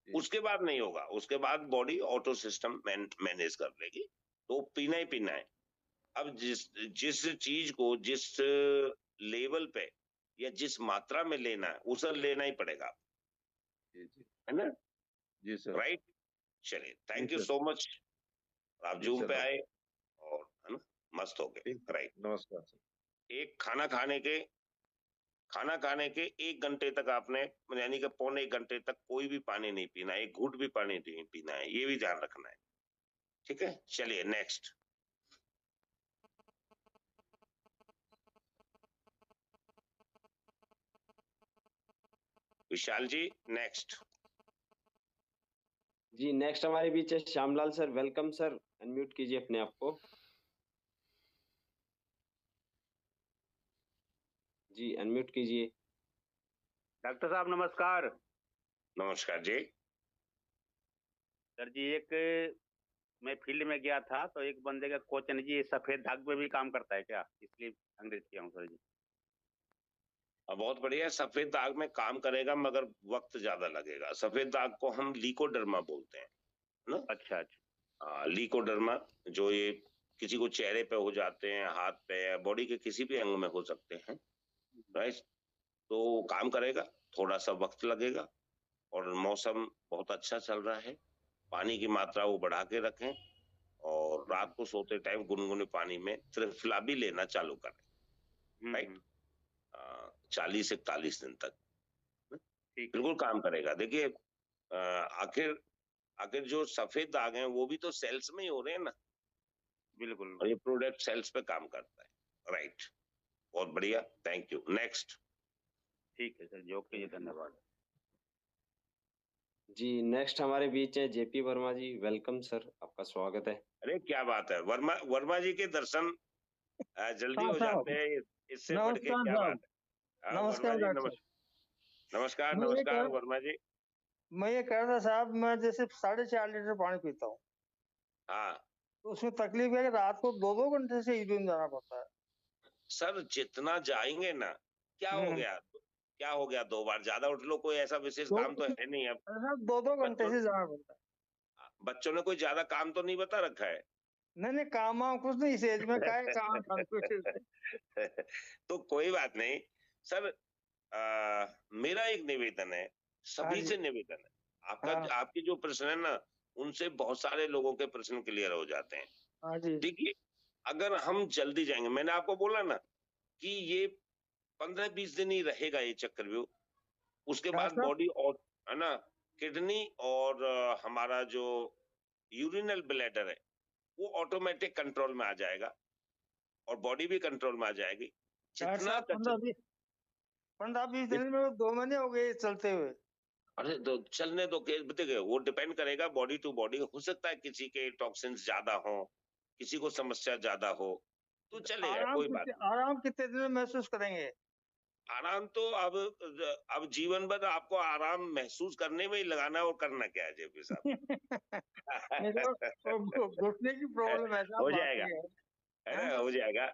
S10: जी।
S8: उसके बाद नहीं होगा, उसके बाद बॉडी ऑटो सिस्टम मैनेज कर लेगी, तो पीना ही पीना है। अब जिस जिस चीज को जिस लेवल पे या जिस मात्रा में लेना है उसे लेना ही पड़ेगा,
S10: जी जी
S8: है ना,
S10: जी सर।
S8: राइट? चलिए,
S10: जी
S8: thank you
S10: sir.
S8: So much, आप
S10: जी
S8: जूम
S10: सर,
S8: पे
S10: नमस्कार।
S8: आए और, है ना, मस्त हो गए,
S10: ठीक।
S8: राइट।
S10: नमस्कार सर।
S8: एक खाना खाने के 1 घंटे तक आपने, यानी कि पौने 1 घंटे तक कोई भी पानी नहीं पीना है, एक घूंट भी पानी नहीं पीना है, ये भी ध्यान रखना है, ठीक है? चलिए नेक्स्ट, विशाल जी, नेक्स्ट।
S1: जी नेक्स्ट हमारे बीच है Shyamlal sir. Welcome sir, unmute कीजिए अपने आप को। जी अनम्यूट कीजिए।
S11: डॉक्टर साहब नमस्कार।
S8: नमस्कार जी।
S11: सर जी, एक मैं फील्ड में गया था तो एक बंदे का क्वेश्चन जी, सफेद दाग में भी काम करता है क्या? इसलिए अंग्रेज किया हूँ सर जी।
S8: बहुत बढ़िया, सफेद दाग में काम करेगा मगर वक्त ज्यादा लगेगा। सफेद दाग को हम लीकोडर्मा बोलते हैं ना।
S11: अच्छा अच्छा।
S8: लीकोडर्मा, जो ये किसी को चेहरे पे हो जाते हैं, हाथ पे या बॉडी के किसी भी अंग में हो सकते हैं, राइट? तो काम करेगा, थोड़ा सा वक्त लगेगा, और मौसम बहुत अच्छा चल रहा है, पानी की मात्रा वो बढ़ा के रखें, और रात को सोते टाइम गुनगुने पानी में त्रिफला भी लेना चालू करें, राइट? 40-41 दिन तक बिल्कुल काम करेगा। देखिए आखिर आखिर जो सफेद दाग हैं वो भी तो सेल्स में ही हो रहे हैं ना,
S11: बिल्कुल।
S8: और ये प्रोडक्ट सेल्स पे काम करता है, राइट? बहुत बढ़िया, थैंक यू। नेक्स्ट।
S11: ठीक है सर जी, ओके जी, धन्यवाद।
S1: जी नेक्स्ट हमारे बीच है जेपी वर्मा जी। वेलकम सर, आपका स्वागत है।
S8: अरे क्या बात है, वर्मा जी के दर्शन जल्दी
S12: हाँ
S8: हो
S12: साहब,
S8: जाते हैं, इससे बढ़ के
S12: नमस्कार
S8: क्या
S12: साहब।
S8: बात है। हाँ वर्मा
S12: नमस्कार
S8: जी,
S12: डॉक्टर साहब।
S8: नमस्कार
S12: मैं ये
S8: नमस्कार
S12: कह
S8: वर्मा जी।
S12: मैं ये कह रहा था साहब, मैं जैसे 4.5 लीटर पानी पीता हूँ
S8: हाँ
S12: तो उसमें तकलीफ है कि रात को 2-2 घंटे से यूरिन जाना पड़ता है।
S8: सर, जितना जाएंगे ना, क्या हो
S12: हम्म।
S8: गया, क्या हो गया, 2 बार ज्यादा उठ लो, कोई ऐसा विशेष
S12: तो
S8: काम तो है नहीं। अब
S12: साहब 2-2 घंटे
S8: बच्चों
S12: से जाना पड़ता है।
S8: बच्चों ने कोई ज्यादा काम तो नहीं बता रखा है।
S12: नहीं नहीं, काम वाम कुछ नहीं, इस एज में क्या है काम कुछ।
S8: तो कोई बात नहीं सर, मेरा एक निवेदन है,
S12: हाँ
S8: सभी
S12: जी।
S8: से निवेदन है,
S12: हाँ
S8: आपके जो प्रश्न है ना, उनसे बहुत सारे लोगों के प्रश्न क्लियर हो जाते हैं।
S12: हाँ जी।
S8: देखिए, अगर हम जल्दी जाएंगे, मैंने आपको बोला ना कि ये 15-20 दिन ही रहेगा ये चक्रव्यूह, उसके
S12: क्या
S8: बाद
S12: साहब?
S8: बॉडी, और, है ना, किडनी और हमारा जो यूरिनल ब्लैडर है वो ऑटोमेटिक कंट्रोल में आ जाएगा, और बॉडी भी कंट्रोल में आ जाएगी।
S12: डॉक्टर
S8: जितना
S12: साहब,
S8: कचरा,
S12: 15-20 दिन में 2 महीने हो गए चलते हुए।
S8: अरे तो चलने दो, देखिए वो डिपेंड करेगा बॉडी टू बॉडी। हो सकता है किसी के टॉक्सिन्स ज्यादा हो, किसी को समस्या ज्यादा हो, तो चलेगा, कोई बात नहीं।
S12: आराम कितने दिन में महसूस करेंगे?
S8: आराम तो अब जीवन भर आपको आराम महसूस करने में ही लगाना है, और करना क्या है जेपी साहब।
S12: मेरे को घुटने की प्रॉब्लम है साहब,
S8: हो
S12: बात
S8: जाएगा,
S12: ये
S8: है
S12: है।
S8: ना, हो जाएगा,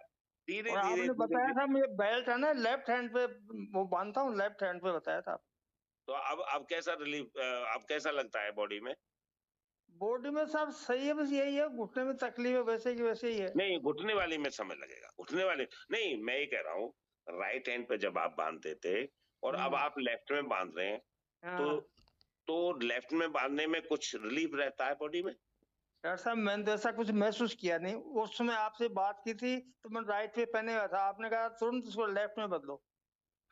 S8: धीरे
S12: और
S8: धीरे
S12: आपने
S8: धीरे
S12: बताया
S8: धीरे।
S12: था मुझे बेल्ट है ना लेफ्ट हैंड पे, वो बांधता हूँ लेफ्ट हैंड पे, बताया था।
S8: तो अब कैसा रिलीफ, अब कैसा लगता है बॉडी में?
S12: बॉडी में सब सही है, बस यही है घुटने में तकलीफ है, वैसे की वैसे ही है।
S8: नहीं, घुटने वाली में समय लगेगा, घुटने वाले नहीं, मैं ये कह रहा हूँ राइट हैंड पे जब आप बांधते थे और अब आप लेफ्ट में बांध रहे हैं, तो
S12: हाँ
S8: लेफ्ट में बांधने में कुछ रिलीफ रहता है बॉडी में?
S12: डॉक्टर साहब, मैंने तो ऐसा कुछ महसूस किया नहीं। उस समय आपसे बात की थी तो मैं राइट पे पहने हुआ था, आपने कहा तुरंत इसको लेफ्ट में बदलो,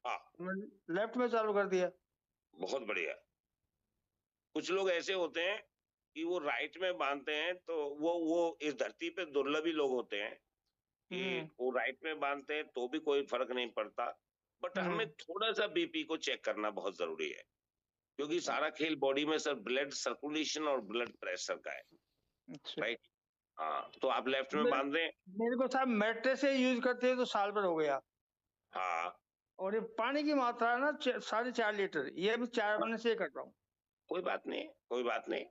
S8: हाँ,
S12: मैंने लेफ्ट में चालू कर दिया।
S8: बहुत बढ़िया। कुछ लोग ऐसे होते हैं कि वो राइट में बांधते हैं, तो वो इस धरती पे दुर्लभ ही लोग होते हैं कि वो राइट में बांधते हैं तो भी कोई फर्क नहीं पड़ता। बट हमें थोड़ा सा बीपी को चेक करना बहुत जरूरी है, क्योंकि सारा खेल बॉडी में सर ब्लड सर्कुलेशन और ब्लड प्रेशर का है।
S12: अच्छा।
S8: राइट, हाँ, तो आप लेफ्ट में बांध दें।
S12: मेरे को साहब मैट्रेस से यूज करते हैं तो साल भर हो गया।
S8: हाँ,
S12: और ये पानी की मात्रा है ना 4.5 लीटर, ये अभी 4 महीने से कर रहा हूँ।
S8: कोई बात नहीं, कोई बात नहीं।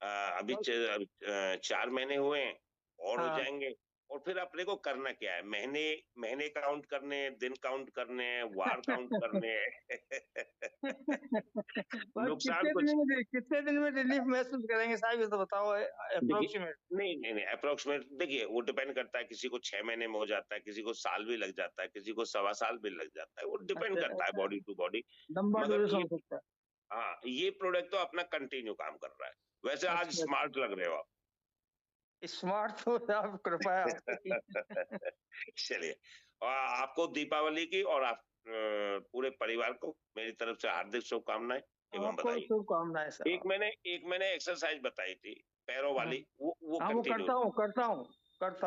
S8: अभी 4 महीने हुए हैं और हो
S12: हाँ।
S8: जाएंगे। और फिर अपने को करना क्या है, महीने काउंट करने, दिन काउंट करने, वार काउंट करने। नुकसान
S12: कितने दिन में रिलीफ महसूस करेंगे साहब, ये तो बताओ अप्रोक्सीमेट।
S8: नहीं, अप्रोक्सीमेट देखिए, वो डिपेंड करता है। किसी को 6 महीने में हो जाता है, किसी को साल भी लग जाता है, किसी को 1.25 साल भी लग जाता है। वो डिपेंड करता है बॉडी टू बॉडी।
S12: लंबा
S8: मगर
S12: ड्यूरेशन हो सकता है।
S8: हाँ, ये प्रोडक्ट तो अपना कंटिन्यू काम कर रहा है। वैसे आज स्मार्ट लग रहे हो आप।
S12: स्मार्ट तो आप कृपया।
S8: चलिए, और आपको दीपावली की और आप पूरे परिवार को मेरी तरफ से हार्दिक शुभकामनाएं एवं बधाई।
S12: शुभकामनाएं सर।
S8: एक मैंने एक्सरसाइज बताई थी पैरों वाली, वो
S12: हाँ, वो
S8: कंटिन्यू
S12: करता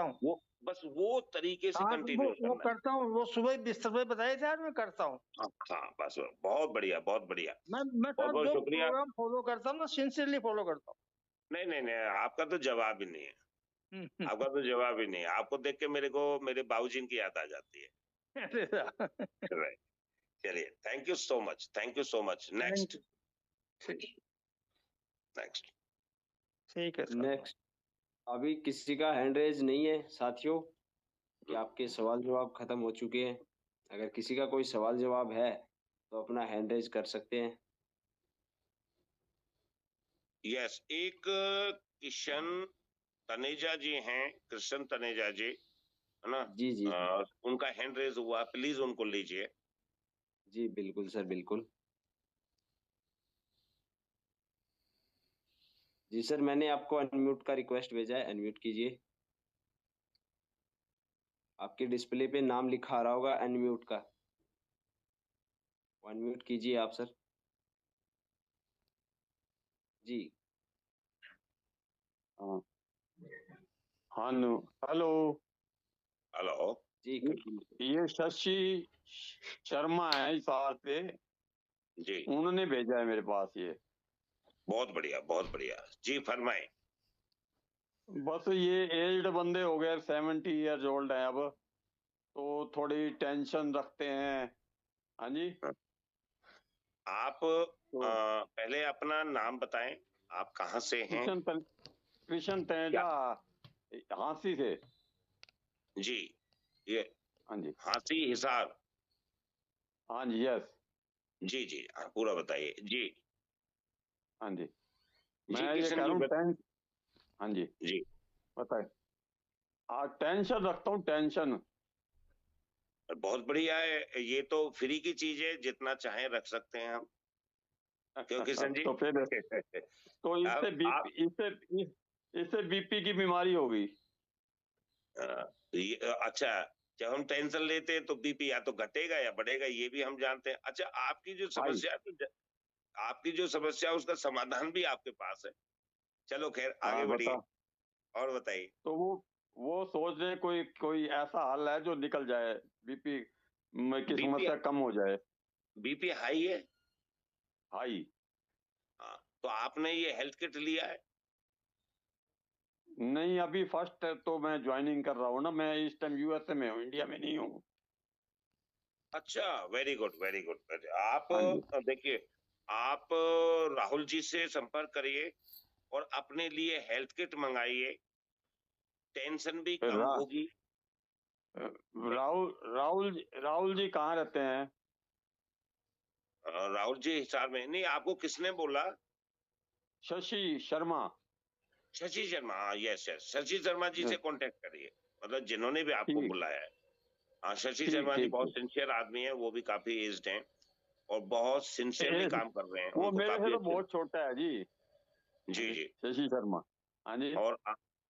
S12: हूँ।
S8: वो बस वो तरीके से कंटिन्यू
S12: वो करता हूँ, वो सुबह बिस्तर पे बताए थे, आज मैं करता हूँ।
S8: हाँ, बस बहुत बढ़िया, बहुत बढ़िया।
S12: मैं
S8: बहुत बहुत
S12: जो
S8: शुक्रिया।
S12: प्रोग्राम फॉलो करता हूँ ना, सिंसियरली फॉलो करता हूँ।
S8: नहीं, आपका तो जवाब ही नहीं है। आपका तो जवाब ही नहीं है। आपको देख के मेरे को मेरे बाबूजी की याद आ जाती है। चलिए, thank you so much. Next.
S12: ठीक है सर।
S1: नेक्स्ट, अभी किसी का हैंड रेज नहीं है साथियों, कि आपके सवाल जवाब खत्म हो चुके हैं। अगर किसी का कोई सवाल जवाब है तो अपना हैंड रेज कर सकते हैं।
S8: यस, एक किशन तनेजा जी हैं, कृष्ण तनेजा जी, है ना?
S1: जी।
S8: उनका हैंड रेज हुआ, प्लीज उनको लीजिए।
S1: जी बिल्कुल सर, बिल्कुल। जी सर, मैंने आपको अनम्यूट का रिक्वेस्ट भेजा है, अनम्यूट कीजिए। आपके डिस्प्ले पे नाम लिखा आ रहा होगा अनम्यूट का, अनम्यूट कीजिए आप सर। जी।
S13: हेलो
S1: जी,
S13: ये शशि शर्मा है इस हाल पे
S8: जी,
S13: उन्होंने भेजा है मेरे पास ये।
S8: बहुत बढ़िया जी, फरमाएं।
S13: बस ये एज्ड बंदे हो गए, 70 इयर्स ओल्ड है अब, तो थोड़ी टेंशन रखते हैं। हाँ जी।
S8: आप पहले अपना नाम बताएं, आप कहाँ से हैं?
S13: कृष्ण तनेजा, हांसी से।
S8: जी, ये
S13: हाँ जी,
S8: हांसी हिसार।
S13: हाँ जी, यस
S8: जी, पूरा बताइए जी।
S13: हाँ जी,
S8: जी,
S13: मैं ये कह रहा हूँ हाँ जी
S8: जी
S13: बताए। टेंशन रखता हूँ, टेंशन।
S8: बहुत बढ़िया है, ये तो फ्री की चीज है, जितना चाहे रख सकते हैं हम। क्यों किशन जी?
S13: तो फिर तो इससे बीपी की बीमारी होगी।
S8: अच्छा, जब हम टेंशन लेते हैं तो बीपी या तो घटेगा या बढ़ेगा, ये भी हम जानते हैं। अच्छा, आपकी जो समस्या उसका समाधान भी आपके पास है। चलो खैर, आगे बढ़िए और बताइए।
S13: तो वो सोच रहे कोई ऐसा हल है जो निकल जाए, बीपी की समस्या कम हो जाए।
S8: बीपी हाई है?
S13: हाई।
S8: हाँ, तो आपने ये हेल्थ किट लिया है?
S13: नहीं, अभी फर्स्ट तो मैं ज्वाइनिंग कर रहा हूँ ना, मैं इस टाइम यूएसए में हूँ, इंडिया में नहीं हूँ।
S8: अच्छा, वेरी गुड। आप देखिए, आप राहुल जी से संपर्क करिए और अपने लिए हेल्थ किट मंगाइए, टेंशन भी कम होगी।
S13: राहुल जी कहाँ रहते हैं?
S8: राहुल जी हिसार में। नहीं, आपको किसने बोला?
S13: शशि शर्मा।
S8: यस, शशि शर्मा जी से कांटेक्ट करिए, मतलब जिन्होंने भी आपको बुलाया है। हाँ, शशि
S13: ठीक
S8: शर्मा जी
S13: ठीक
S8: बहुत
S13: ठीक
S8: सिंसियर आदमी है, वो भी काफी एज्ड हैं और बहुत सिंसियरली
S13: ए-
S8: काम कर रहे हैं,
S13: वो
S8: उनको
S13: मेरे से
S8: काफी
S13: तो
S8: अच्छे।
S13: बहुत छोटा है जी। हाँ
S8: जी
S13: जी,
S8: जी।
S13: शशि शर्मा। हाँ जी।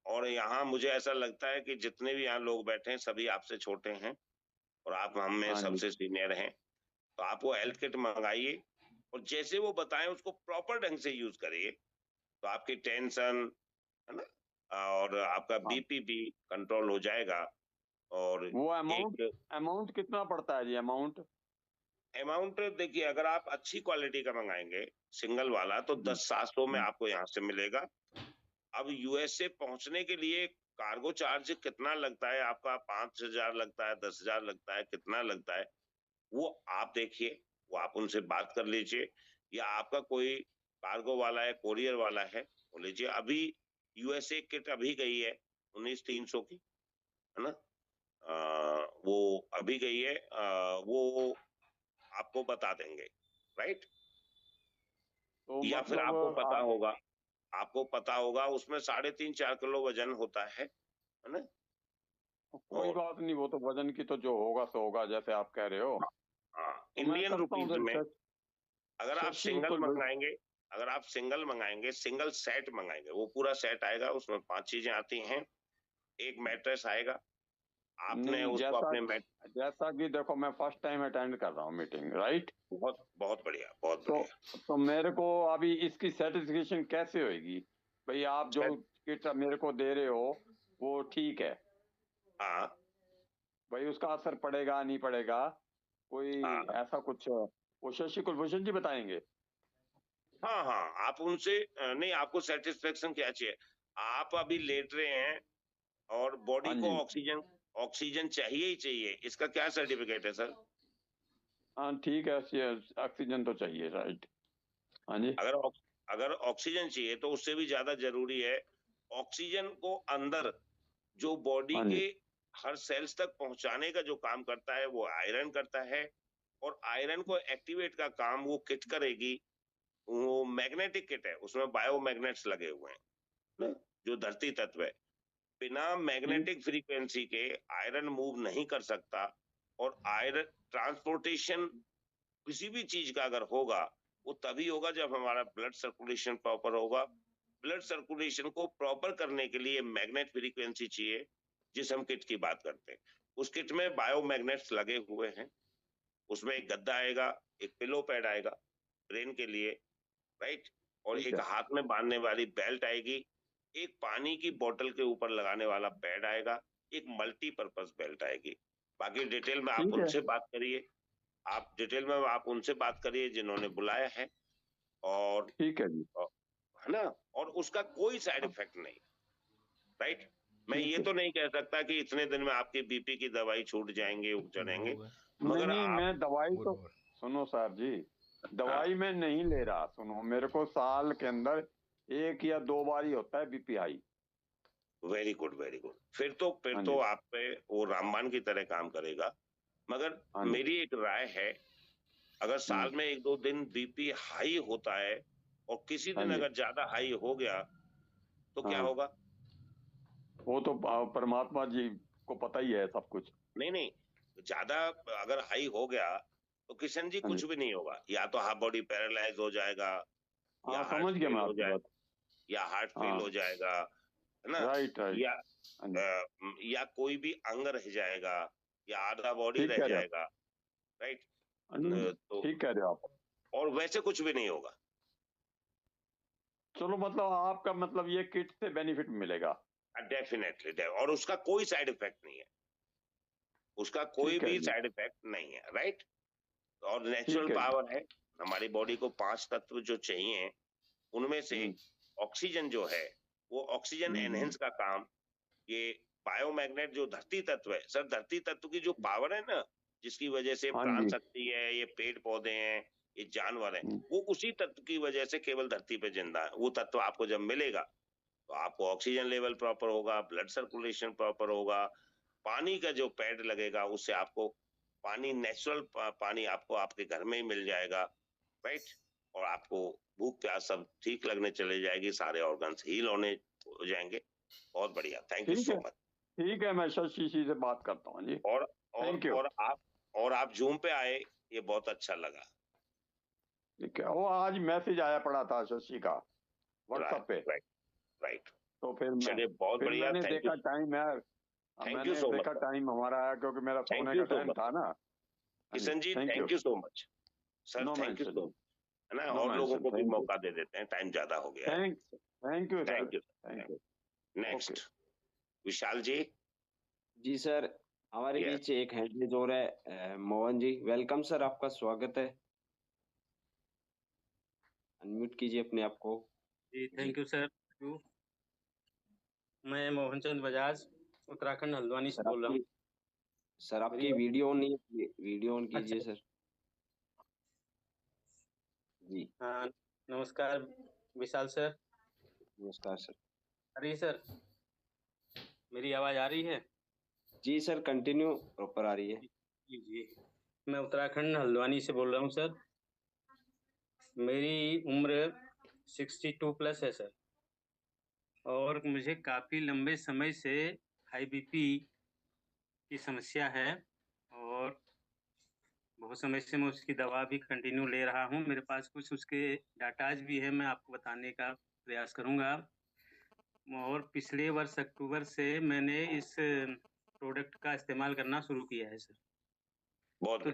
S8: और यहाँ मुझे ऐसा लगता है कि जितने भी यहाँ लोग बैठे हैं सभी आपसे छोटे हैं और आप हम में
S13: हाँ जी।
S8: सबसे सीनियर हैं। तो आप वो हेल्थ किट मंगाइए और जैसे वो बताएं उसको प्रॉपर ढंग से यूज करिए, तो आपकी टेंशन, है ना, और आपका
S13: हाँ।
S8: बीपी भी कंट्रोल हो जाएगा। और
S13: वो अमाउंट
S8: एक
S13: अमाउंट कितना पड़ता है जी, अमाउंट?
S8: अमाउंट देखिए, अगर आप अच्छी क्वालिटी का मंगाएंगे सिंगल वाला तो 10-700 में आपको यहाँ से मिलेगा। अब यूएसए पहुंचने के लिए कार्गो चार्ज कितना लगता है आपका, 5,000 लगता है, 10,000 लगता है, कितना लगता है, वो आप देखिए, वो आप उनसे बात कर लीजिए, या आपका कोई कार्गो वाला है, कोरियर वाला है, वो लीजिए। अभी यूएसए किट अभी गई है 19,300 की, है ना, वो अभी गई है, वो आपको बता देंगे, राइट।
S13: तो
S8: या फिर
S13: मतलब
S8: आपको पता होगा उसमें 3.5-4 किलो वजन होता है ना।
S13: कोई
S8: और
S13: बात नहीं, वो तो वजन की तो जो होगा सो होगा, जैसे आप कह रहे हो।
S8: हाँ,
S13: तो मैं
S8: इंडियन
S13: करता हूँ
S8: रुपीज
S13: फिर
S8: में अगर आप
S13: शशि
S8: सिंगल
S13: बिल्कुल बिल्कुल।
S8: मंगाएंगे, सिंगल सेट मंगाएंगे, वो पूरा सेट आएगा, उसमें 5 चीजें आती हैं। एक मैट्रेस आएगा, आपने
S13: नहीं,
S8: उसको अपने
S13: जैसा कि देखो, मैं फर्स्ट टाइम अटेंड कर रहा हूँ मीटिंग, राइट।
S8: बहुत बहुत बढ़िया, बहुत
S13: तो
S8: बढ़िया।
S13: तो मेरे को अभी इसकी सर्टिफिकेशन कैसे होएगी भाई? आप जो किट मेरे को दे रहे हो वो ठीक है,
S8: हाँ
S13: भाई उसका असर पड़ेगा नहीं पड़ेगा, कोई
S8: हाँ
S13: ऐसा कुछ वो शशि कुलभूषण जी बताएंगे?
S8: हाँ हाँ, आप उनसे नहीं, आपको सेटिस्फेक्शन क्या चाहिए? आप अभी लेट रहे हैं और बॉडी
S13: हाँ
S8: को
S13: जी।
S8: ऑक्सीजन चाहिए ही चाहिए, इसका क्या सर्टिफिकेट है सर?
S13: हाँ ठीक है, ऑक्सीजन तो चाहिए, राइट। हाँ जी।
S8: अगर ऑक्सीजन चाहिए तो उससे भी ज्यादा जरूरी है, ऑक्सीजन को अंदर जो बॉडी
S13: हाँ जी।
S8: के हर सेल्स तक पहुंचाने का जो काम करता है वो आयरन करता है, और आयरन को एक्टिवेट का काम वो किट करेगी। वो मैग्नेटिक किट है, उसमें बायोमैग्नेट्स लगे हुए हैं ना, जो धरती तत्व है। बिना मैग्नेटिक फ्रीक्वेंसी के आयरन मूव नहीं कर सकता, और आयरन ट्रांसपोर्टेशन किसी भी चीज का अगर होगा वो तभी होगा जब हमारा ब्लड सर्कुलेशन प्रॉपर होगा। ब्लड सर्कुलेशन को प्रॉपर करने के लिए मैग्नेट फ्रीक्वेंसी चाहिए, जिस हम किट की बात करते हैं। उस किट में बायोमैग्नेट्स लगे हुए हैं, उसमें एक गद्दा आएगा, एक पिलो पैड आएगा ब्रेन के लिए, राइट, और
S13: ठीक
S8: एक
S13: है।
S8: हाथ में बांधने वाली बेल्ट आएगी, एक पानी की बोतल के ऊपर लगाने वाला पैड आएगा, एक मल्टीपर्पज बेल्ट आएगी। बाकी डिटेल में आप
S13: ठीक है।
S8: उनसे बात करिए, आप उनसे बात करिए जिन्होंने बुलाया है, और
S13: ठीक है जी।
S8: है ना, और उसका कोई साइड इफेक्ट नहीं, राइट। मैं
S13: ठीक
S8: ये
S13: है।
S8: तो नहीं कह सकता कि इतने दिन में आपकी बीपी की दवाई छूट जाएंगे, उग चढ़ेंगे,
S13: नहीं
S8: मगर
S13: नहीं,
S8: आप
S13: मैं दवाई तो सुनो सर जी, दवाई मैं नहीं ले रहा। सुनो, मेरे को साल के अंदर 1 या 2 बार ही होता है BP high.
S8: Very good, very good. फिर तो आप पे वो रामबाण की तरह काम करेगा। मगर मेरी एक राय है, अगर साल में 1-2 दिन बीपी हाई होता है और किसी दिन अगर ज्यादा हाई हो गया तो क्या होगा?
S13: वो तो परमात्मा जी को पता ही है सब कुछ।
S8: नहीं, ज्यादा अगर हाई हो गया तो किशन जी कुछ भी नहीं होगा, या तो हाफ बॉडी पैरालाइज हो जाएगा, या हार्ट
S13: समझ गया मैं
S8: फेल हो
S13: आपकी
S8: जाए,
S13: बात।
S8: या हार्ट फेल हो जाएगा, है ना,
S13: राइट राइट।
S8: या कोई भी अंग रह जाएगा, या आधा बॉडी
S13: ठीक
S8: रह
S13: कह रहे हो
S8: जाएगा, राइट। तो
S13: ठीक कह रहे हो आप।
S8: और वैसे कुछ भी नहीं होगा।
S13: चलो, मतलब आपका मतलब ये किट से बेनिफिट मिलेगा।
S8: डेफिनेटली, और उसका कोई साइड इफेक्ट नहीं है, उसका कोई भी साइड इफेक्ट नहीं है, राइट। और नेचुरल पावर है, हमारी बॉडी को 5 तत्व जो चाहिए उनमें से ऑक्सीजन जो है वो ऑक्सीजन एनहेंस का काम, ये बायोमैग्नेट जो धरती तत्व है सर, धरती तत्व की जो पावर है ना, जिसकी वजह से प्राण शक्ति है, ये पेड़ पौधे हैं, ये जानवर हैं, वो उसी तत्व की वजह से केवल धरती पे जिंदा है। वो तत्व आपको जब मिलेगा तो आपको ऑक्सीजन लेवल प्रॉपर होगा, ब्लड सर्कुलेशन प्रॉपर होगा, पानी का जो पैड लगेगा उससे आपको पानी, नेचुरल पानी आपको आपके घर में ही मिल जाएगा, राइट। और आपको भूख प्यास सब ठीक लगने चले जाएगी, सारे ऑर्गन्स हील होने हो जाएंगे। बहुत बढ़िया, थैंक यू सो मच।
S13: ठीक है, मैं शशि जी से बात करता हूँ जी।
S8: और
S13: Thank you.
S8: और आप जूम पे आए, ये बहुत अच्छा लगा।
S13: ठीक है, वो आज मैसेज आया पड़ा था शशि का व्हाट्सएप पे।
S8: राइट।
S13: तो फिर
S8: चलिए, बहुत बढ़िया।
S13: मैंने देखा टाइम यार, मैंने देखा टाइम हमारा आया क्योंकि मेरा सोने का टाइम था ना।
S8: Kishan ji, thank you so much sir, thank you so much, है ना। और लोगों को भी मौका दे देते हैं, टाइम ज्यादा हो गया है।
S13: Thank you.
S8: Next Vishal ji.
S1: जी सर, हमारे बीच एक हैंड रेज हो रहा है, मोहन जी। वेलकम सर, आपका स्वागत है। अनम्यूट कीजिए अपने आप को।
S14: जी थैंक यू सर। मैं मोहन चंद बजाज उत्तराखंड हल्द्वानी से बोल रहा हूँ।
S1: सर आपकी वीडियो नहीं है, वीडियो ऑन कीजिए।
S14: अच्छा।
S1: सर जी।
S14: हाँ नमस्कार विशाल सर।
S1: नमस्कार सर।
S14: अरे सर मेरी आवाज आ रही है?
S1: जी सर, कंटिन्यू प्रॉपर आ रही है।
S14: जी जी, मैं उत्तराखंड हल्द्वानी से बोल रहा हूँ सर। मेरी उम्र 62 प्लस है सर, और मुझे काफ़ी लंबे समय से हाई बीपी की समस्या है, और बहुत समय से मैं उसकी दवा भी कंटिन्यू ले रहा हूँ। मेरे पास कुछ उसके डाटाज भी है, मैं आपको बताने का प्रयास करूँगा। और पिछले वर्ष अक्टूबर से मैंने इस प्रोडक्ट का इस्तेमाल करना शुरू किया है सर। तो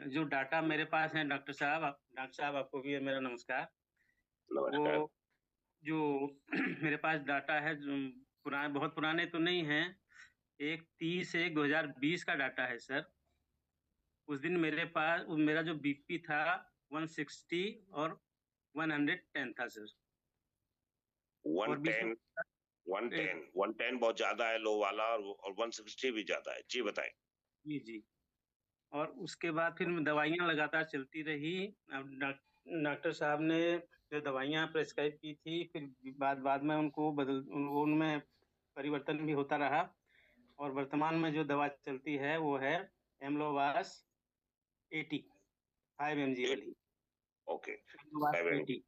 S14: जो डाटा मेरे पास है डॉक्टर साहब आपको भी मेरा नमस्कार। वो जो मेरे पास डाटा है, जो बहुत पुराने तो नहीं हैं, 1/30/2020 का डाटा है सर। उस दिन मेरे पास मेरा जो बीपी था 160 और 110 था सर।
S8: 110 बहुत ज्यादा है लो वाला, और 160 भी ज्यादा है। जी बताएं।
S14: जी जी। और उसके बाद फिर दवाइयाँ लगातार चलती रही। अब डॉक्टर साहब ने जो दवाइयाँ प्रेस्क्राइब की थी, फिर बाद में उनको उनमें परिवर्तन भी होता रहा, और वर्तमान में जो दवा चलती है वो है एमलोवास 80 5 mg वाली।
S8: ओके, 5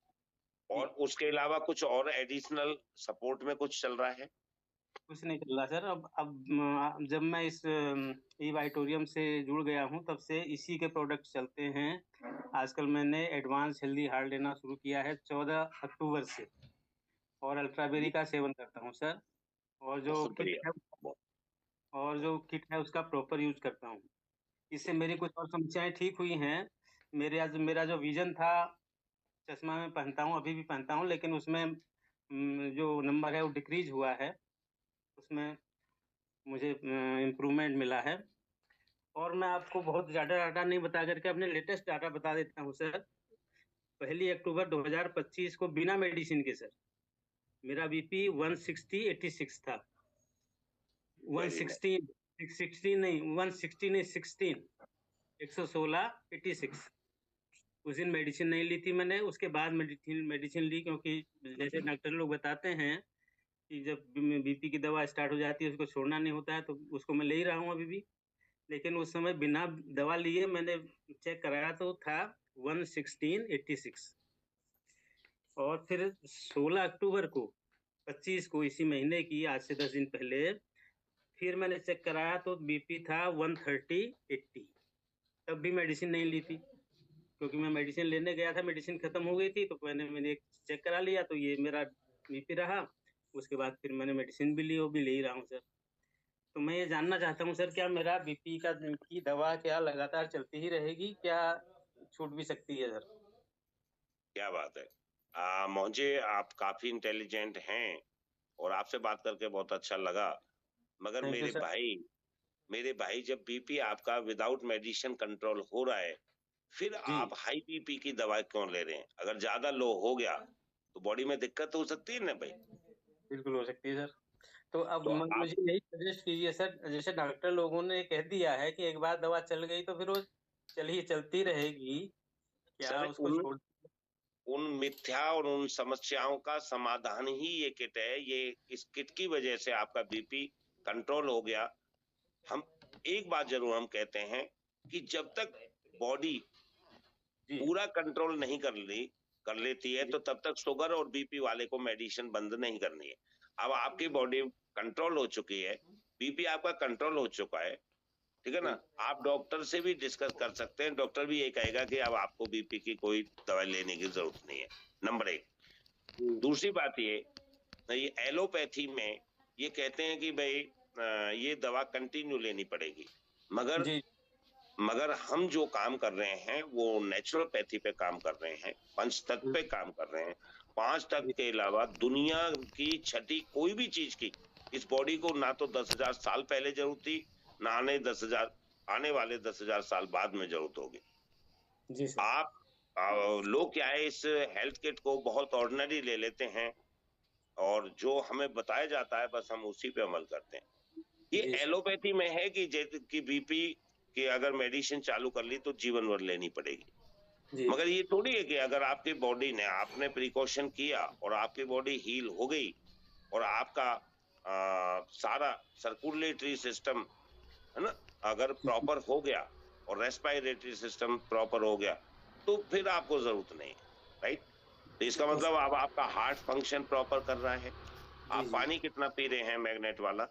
S8: और उसके अलावा कुछ और एडिशनल सपोर्ट में कुछ चल रहा है?
S14: कुछ नहीं चल रहा सर। अब जब मैं इस ई वाइटोरियम से जुड़ गया हूँ, तब से इसी के प्रोडक्ट चलते हैं। आजकल मैंने एडवांस हेल्दी हार्ट लेना शुरू किया है 14 अक्टूबर से, और अल्ट्राबेरी का सेवन करता हूँ सर। और जो किट है उसका प्रॉपर यूज करता हूँ। इससे मेरी कुछ और समस्याएं ठीक हुई हैं। मेरा जो विजन था, चश्मा में पहनता हूँ, अभी भी पहनता हूँ, लेकिन उसमें जो नंबर है वो डिक्रीज हुआ है, उसमें मुझे इम्प्रूवमेंट मिला है। और मैं आपको बहुत ज़्यादा डाटा नहीं बता करके अपने लेटेस्ट डाटा बता देता हूँ सर। 1 अक्टूबर 2025 को बिना मेडिसिन के सर मेरा बीपी 160/86 था। 116 उस दिन मेडिसिन नहीं ली थी मैंने। उसके बाद मेडिसिन ली, क्योंकि जैसे डॉक्टर लोग बताते हैं कि जब बीपी की दवा स्टार्ट हो जाती है उसको छोड़ना नहीं होता है, तो उसको मैं ले ही रहा हूँ अभी भी। लेकिन उस समय बिना दवा लिए मैंने चेक कराया तो था 116/86। और फिर 16 अक्टूबर को 25 को, इसी महीने की, आज से 10 दिन पहले, फिर मैंने चेक कराया तो बीपी था 130/80। तब भी मेडिसिन नहीं ली थी, क्योंकि मैं मेडिसिन लेने गया था, मेडिसिन खत्म हो गई थी। तो मैंने चेक करा लिया, तो ये मेरा बीपी रहा। उसके बाद फिर मैंने मेडिसिन भी ली, वो भी ले ही रहा हूँ सर। तो मैं ये जानना चाहता हूँ सर, क्या मेरा बीपी की दवा क्या लगातार चलती ही रहेगी, क्या छूट भी सकती है सर?
S8: क्या बात है। मोहन जी, आप काफी इंटेलिजेंट हैं, और आपसे बात करके बहुत अच्छा लगा। मगर मेरे भाई जब बीपी आपका विदाउट मेडिसिन कंट्रोल हो रहा है, फिर आप हाई बीपी की दवा क्यों ले रहे हैं? अगर ज्यादा लो हो गया तो बॉडी में दिक्कत हो सकती है ना भाई।
S14: बिल्कुल हो सकती है सर। तो अब मुझे यही सजेस्ट कीजिए सर, जैसे डॉक्टर लोगों ने कह दिया है कि एक बार दवा चल गई तो फिर वो चलती रहेगी, क्या उसको छोड़?
S8: उन मिथ्या और उन समस्याओं का समाधान ही ये किट है। ये इस किट की वजह से आपका बीपी कंट्रोल हो गया। हम एक बात जरूर हम कहते हैं कि जब तक बॉडी पूरा कंट्रोल नहीं कर लेती है, तो तब तक शुगर और बीपी वाले को मेडिसिन बंद नहीं करनी है। अब आपकी बॉडी कंट्रोल हो चुकी है, बीपी आपका कंट्रोल हो चुका है, ठीक है ना। आप डॉक्टर से भी डिस्कस कर सकते हैं, डॉक्टर भी ये कहेगा कि अब आपको बीपी की कोई दवाई लेने की जरूरत नहीं है, नंबर 1। दूसरी बात ये एलोपैथी में ये कहते हैं कि भाई ये दवा कंटिन्यू लेनी पड़ेगी, मगर हम जो काम कर रहे हैं वो नेचुरोपैथी पे काम कर रहे हैं, पंच तत्व पे काम कर रहे हैं। 5 तत्व के अलावा दुनिया की छठी कोई भी चीज की इस बॉडी को ना तो 10,000 साल पहले जरूरत थी, ना आने वाले 10,000 साल बाद में जरूरत होगी।
S14: जी सर।
S8: आप लोग क्या है, इस हेल्थ किट को बहुत ऑर्डिनरी ले लेते हैं और जो हमें बताया जाता है बस हम उसी पे अमल करते हैं। ये एलोपैथी में है कि बीपी की अगर मेडिसिन चालू कर ली तो जीवन भर लेनी पड़ेगी, मगर ये थोड़ी है कि अगर आपकी बॉडी ने आपने प्रिकॉशन किया और आपकी बॉडी हील हो गई और आपका सारा सर्कुलेटरी सिस्टम है ना अगर प्रॉपर हो गया और रेस्पिरेटरी सिस्टम प्रॉपर हो गया तो फिर आपको जरूरत नहीं, राइट। तो इसका मतलब अब आपका हार्ट फंक्शन प्रॉपर कर रहा है। आप पानी कितना पी रहे हैं मैग्नेट वाला?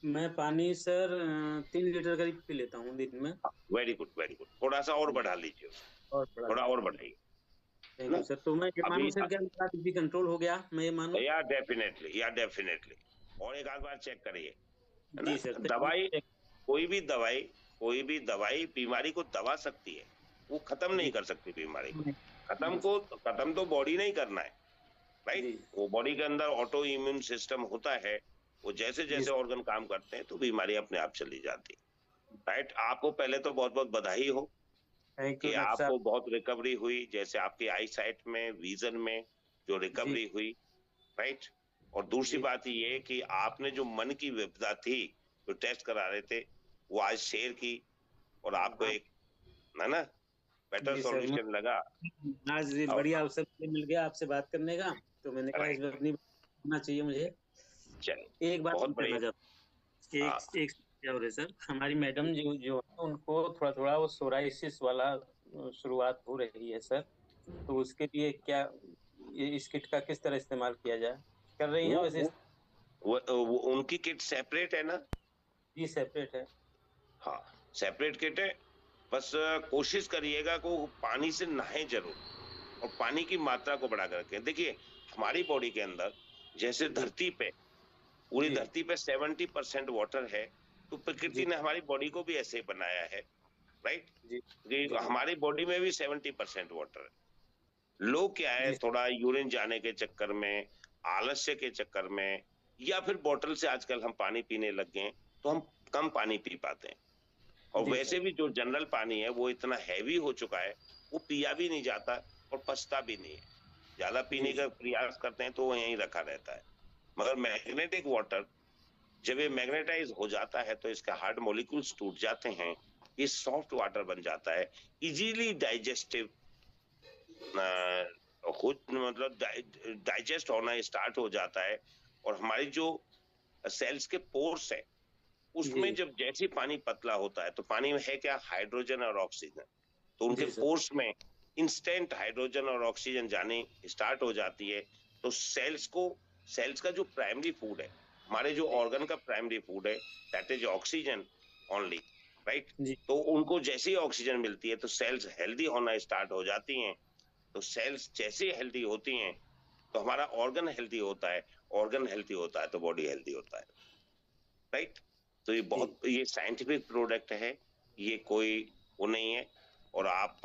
S14: मैं पानी सर 3 लीटर करीब पी लेता हूँ दिन में।
S8: Very good, very good. थोड़ा सा और बढ़ा लीजिए, थोड़ा और बढ़ाइए।
S14: Thank you sir. तो मैं ये मानूं सर, क्या मेरा बीपी कंट्रोल हो गया? मैं ये मानूं?
S8: या डेफिनेटली। और एक आध बार चेक करिए।
S14: जी सर।
S8: दवाई, कोई भी दवाई बीमारी को दबा सकती है, वो खत्म नहीं कर सकती बीमारी को। खत्म तो बॉडी नहीं करना है, राइट। वो बॉडी के अंदर ऑटो इम्यून सिस्टम होता है, वो जैसे जैसे ऑर्गन काम करते हैं तो बीमारी अपने आप चली जाती है, राइट। आपको पहले तो बहुत बहुत बधाई हो कि आपको बहुत रिकवरी हुई, जैसे आपकी आई साइट में, विजन में जो रिकवरी हुई, राइट। और दूसरी बात ये कि आपने जो मन की विपदा थी, जो टेस्ट करा रहे थे, वो आज शेयर की और आपको एक है ना बेटर सॉल्यूशन लगा।
S14: आज बढ़िया अवसर मिल गया आपसे बात करने का, तो मैंने कहा इस बार नहीं करना चाहिए मुझे। एक बात कहना चाहता एक और है सर, हमारी मैडम जो उनको थोड़ा वो सोराइसिस वाला शुरुआत हो रही है सर, तो उसके लिए क्या इस किट का किस तरह इस्तेमाल किया जाए? कर रही है वैसे?
S8: वो उनकी किट सेपरेट है ना?
S14: जी सेपरेट है।
S8: हाँ सेपरेट किट है। बस कोशिश करिएगा को पानी से नहाए जरूर और पानी की मात्रा को बढ़ा कर रखें। देखिए हमारी बॉडी के अंदर जैसे धरती पे, पूरी धरती पे 70% वाटर है, तो प्रकृति ने हमारी बॉडी को भी ऐसे ही बनाया है, राइट। हमारी बॉडी में भी 70% वाटर है। लोग क्या है, थोड़ा यूरिन जाने के चक्कर में, आलस्य के चक्कर में, या फिर बोतल से आजकल हम पानी पीने लग गए, तो हम कम पानी पी पाते हैं। और वैसे भी जो जनरल पानी है वो इतना हैवी हो चुका है, वो पिया भी नहीं जाता और पचता भी नहीं है। ज्यादा पीने का प्रयास करते हैं तो वो यहीं रखा रहता है। मगर मैग्नेटिक वाटर जब ये मैग्नेटाइज हो जाता है तो इसके हार्ड मॉलिक्यूल्स टूट जाते हैं, ये सॉफ्ट वाटर बन जाता है, इजीली डाइजेस्टिव, खुद मतलब डाइजेस्ट होना स्टार्ट हो जाता है। और हमारी जो सेल्स के पोर्स है उसमें जब जैसे पानी पतला होता है, तो पानी में है क्या, हाइड्रोजन और ऑक्सीजन, तो उनके पोर्स में इंस्टेंट हाइड्रोजन और ऑक्सीजन जाने स्टार्ट हो जाती है। तो सेल्स का जो प्राइमरी फूड है, हमारे जो ऑर्गन का प्राइमरी फूड है, that is oxygen only, right. तो उनको जैसे ही ऑक्सीजन मिलती है तो सेल्स हेल्दी होना स्टार्ट हो जाती हैं। तो सेल्स जैसे हेल्दी होती हैं तो हमारा ऑर्गन हेल्दी होता है, ऑर्गन हेल्दी होता है तो बॉडी हेल्दी होता है, राइट। तो ये साइंटिफिक प्रोडक्ट है, ये कोई वो नहीं है। और आप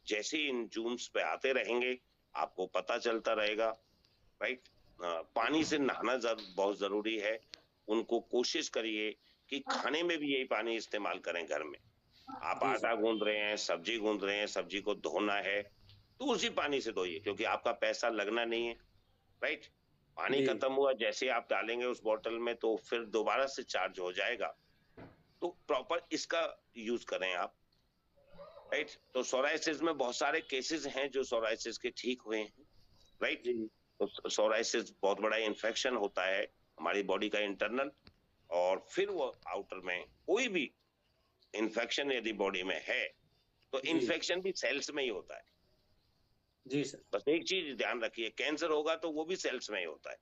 S8: जैसे ही इन जूम्स पे आते रहेंगे आपको पता चलता रहेगा, राइट। पानी से नहाना बहुत जरूरी है। उनको कोशिश करिए कि खाने में भी यही पानी इस्तेमाल करें। घर में आप आटा गूंद रहे हैं, सब्जी गूंद रहे हैं, सब्जी को धोना है तो उसी पानी से धोइए, क्योंकि आपका पैसा लगना नहीं है, राइट। पानी खत्म हुआ जैसे आप डालेंगे उस बोतल में तो फिर दोबारा से चार्ज हो जाएगा। तो प्रॉपर इसका यूज करें आप, राइट। तो सोराइसिस में बहुत सारे केसेस हैं जो सोराइसिस के ठीक हुए हैं, राइट। तो सोराइसिस बहुत बड़ा इन्फेक्शन होता है हमारी बॉडी का इंटरनल, और फिर वो आउटर में कोई भी इन्फेक्शन यदि बॉडी में है तो इन्फेक्शन भी सेल्स में ही होता है।
S14: जी सर।
S8: बस एक चीज ध्यान रखिए, कैंसर होगा तो वो भी सेल्स में ही होता है।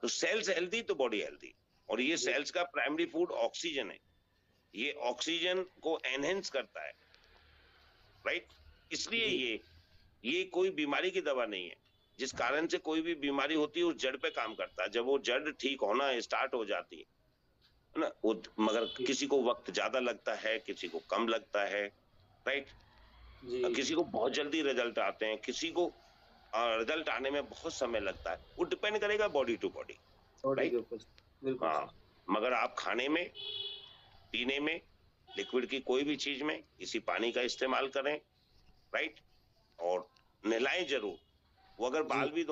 S8: तो सेल्स हेल्दी तो बॉडी हेल्दी, और ये सेल्स का प्राइमरी फूड ऑक्सीजन है। ये ऑक्सीजन को एनहेंस करता है, राइट? इसलिए ये कोई बीमारी की दवा नहीं है। जिस कारण से कोई भी बीमारी होती है उस जड़ पे काम करता है। जब वो जड़ ठीक होना स्टार्ट हो जाती है ना, वो मगर किसी को वक्त ज्यादा लगता है, किसी को कम लगता है, राइट? किसी को बहुत जल्दी रिजल्ट आते हैं, किसी को रिजल्ट आने में बहुत समय लगता है। वो डिपेंड करेगा बॉडी टू बॉडी, राइट? हाँ, मगर आप खाने में, पीने में, लिक्विड की कोई भी चीज में इसी पानी का इस्तेमाल करें, राइट? और नहलाएं जरूर। वो अगर बाल भी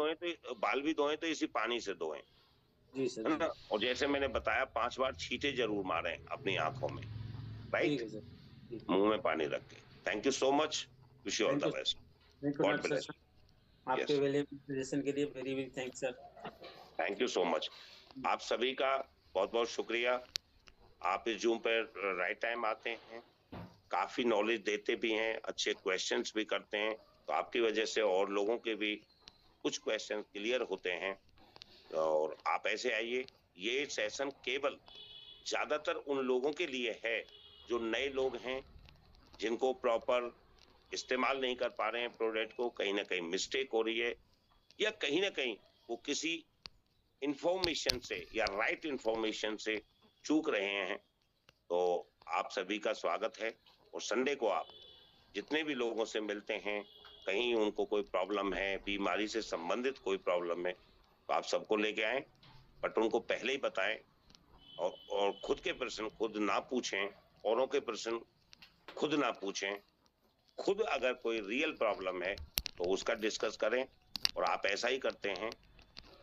S8: धोएं तो इसी पानी से धोएं,
S14: जी सर,
S8: है ना? और जैसे मैंने बताया 5 बार छींटे जरूर मारें अपनी आंखों में, राइट? मुंह में पानी रख के। Thank you so much, wish you all the best, God bless.
S14: आपके वैल्यूएबल सजेशन के लिए very very thanks sir.
S8: Thank you so much. आप सभी का बहुत बहुत शुक्रिया। आप इस जूम पर राइट टाइम आते हैं, काफी नॉलेज देते भी हैं, अच्छे क्वेश्चंस भी करते हैं, तो आपकी वजह से और लोगों के भी कुछ क्वेश्चन क्लियर होते हैं। और आप ऐसे आइए। ये सेशन केवल ज्यादातर उन लोगों के लिए है जो नए लोग हैं, जिनको प्रॉपर इस्तेमाल नहीं कर पा रहे हैं प्रोडक्ट को, कहीं ना कहीं मिस्टेक हो रही है, या कहीं ना कहीं वो किसी इंफॉर्मेशन से या राइट इंफॉर्मेशन से चूक रहे हैं। तो आप सभी का स्वागत है। और संडे को आप जितने भी लोगों से मिलते हैं, कहीं उनको कोई प्रॉब्लम है, बीमारी से संबंधित कोई प्रॉब्लम है, तो आप सबको लेके आएं, बट उनको पहले ही बताएं। और खुद के प्रश्न खुद ना पूछें, औरों के प्रश्न खुद ना पूछें। खुद अगर कोई रियल प्रॉब्लम है तो उसका डिस्कस करें। और आप ऐसा ही करते हैं।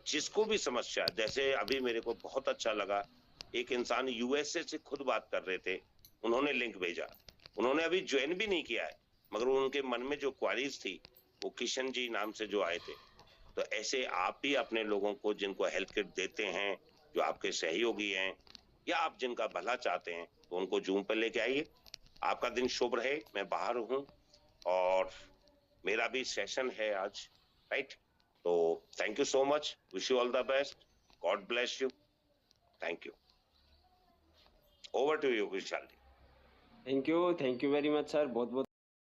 S8: जिसको भी समस्या, जैसे अभी मेरे को बहुत अच्छा लगा, एक इंसान यूएसए से खुद बात कर रहे थे, उन्होंने लिंक भेजा, उन्होंने अभी ज्वाइन भी नहीं किया है, मगर उनके मन में जो क्वारीज थी, वो किशन जी नाम से जो आए थे। तो ऐसे आप भी अपने लोगों को, जिनको हेल्थ किट देते हैं, जो आपके सहयोगी हैं, या आप जिनका भला चाहते हैं, तो उनको जूम पर लेके आइए। आपका दिन शुभ रहे। मैं बाहर हूँ और मेरा भी सेशन है आज, राइट? तो thank you so much, wish you all the best, God bless you, thank you. Over to you Vishal ji.
S1: Thank you very much sir, बहुत बहुत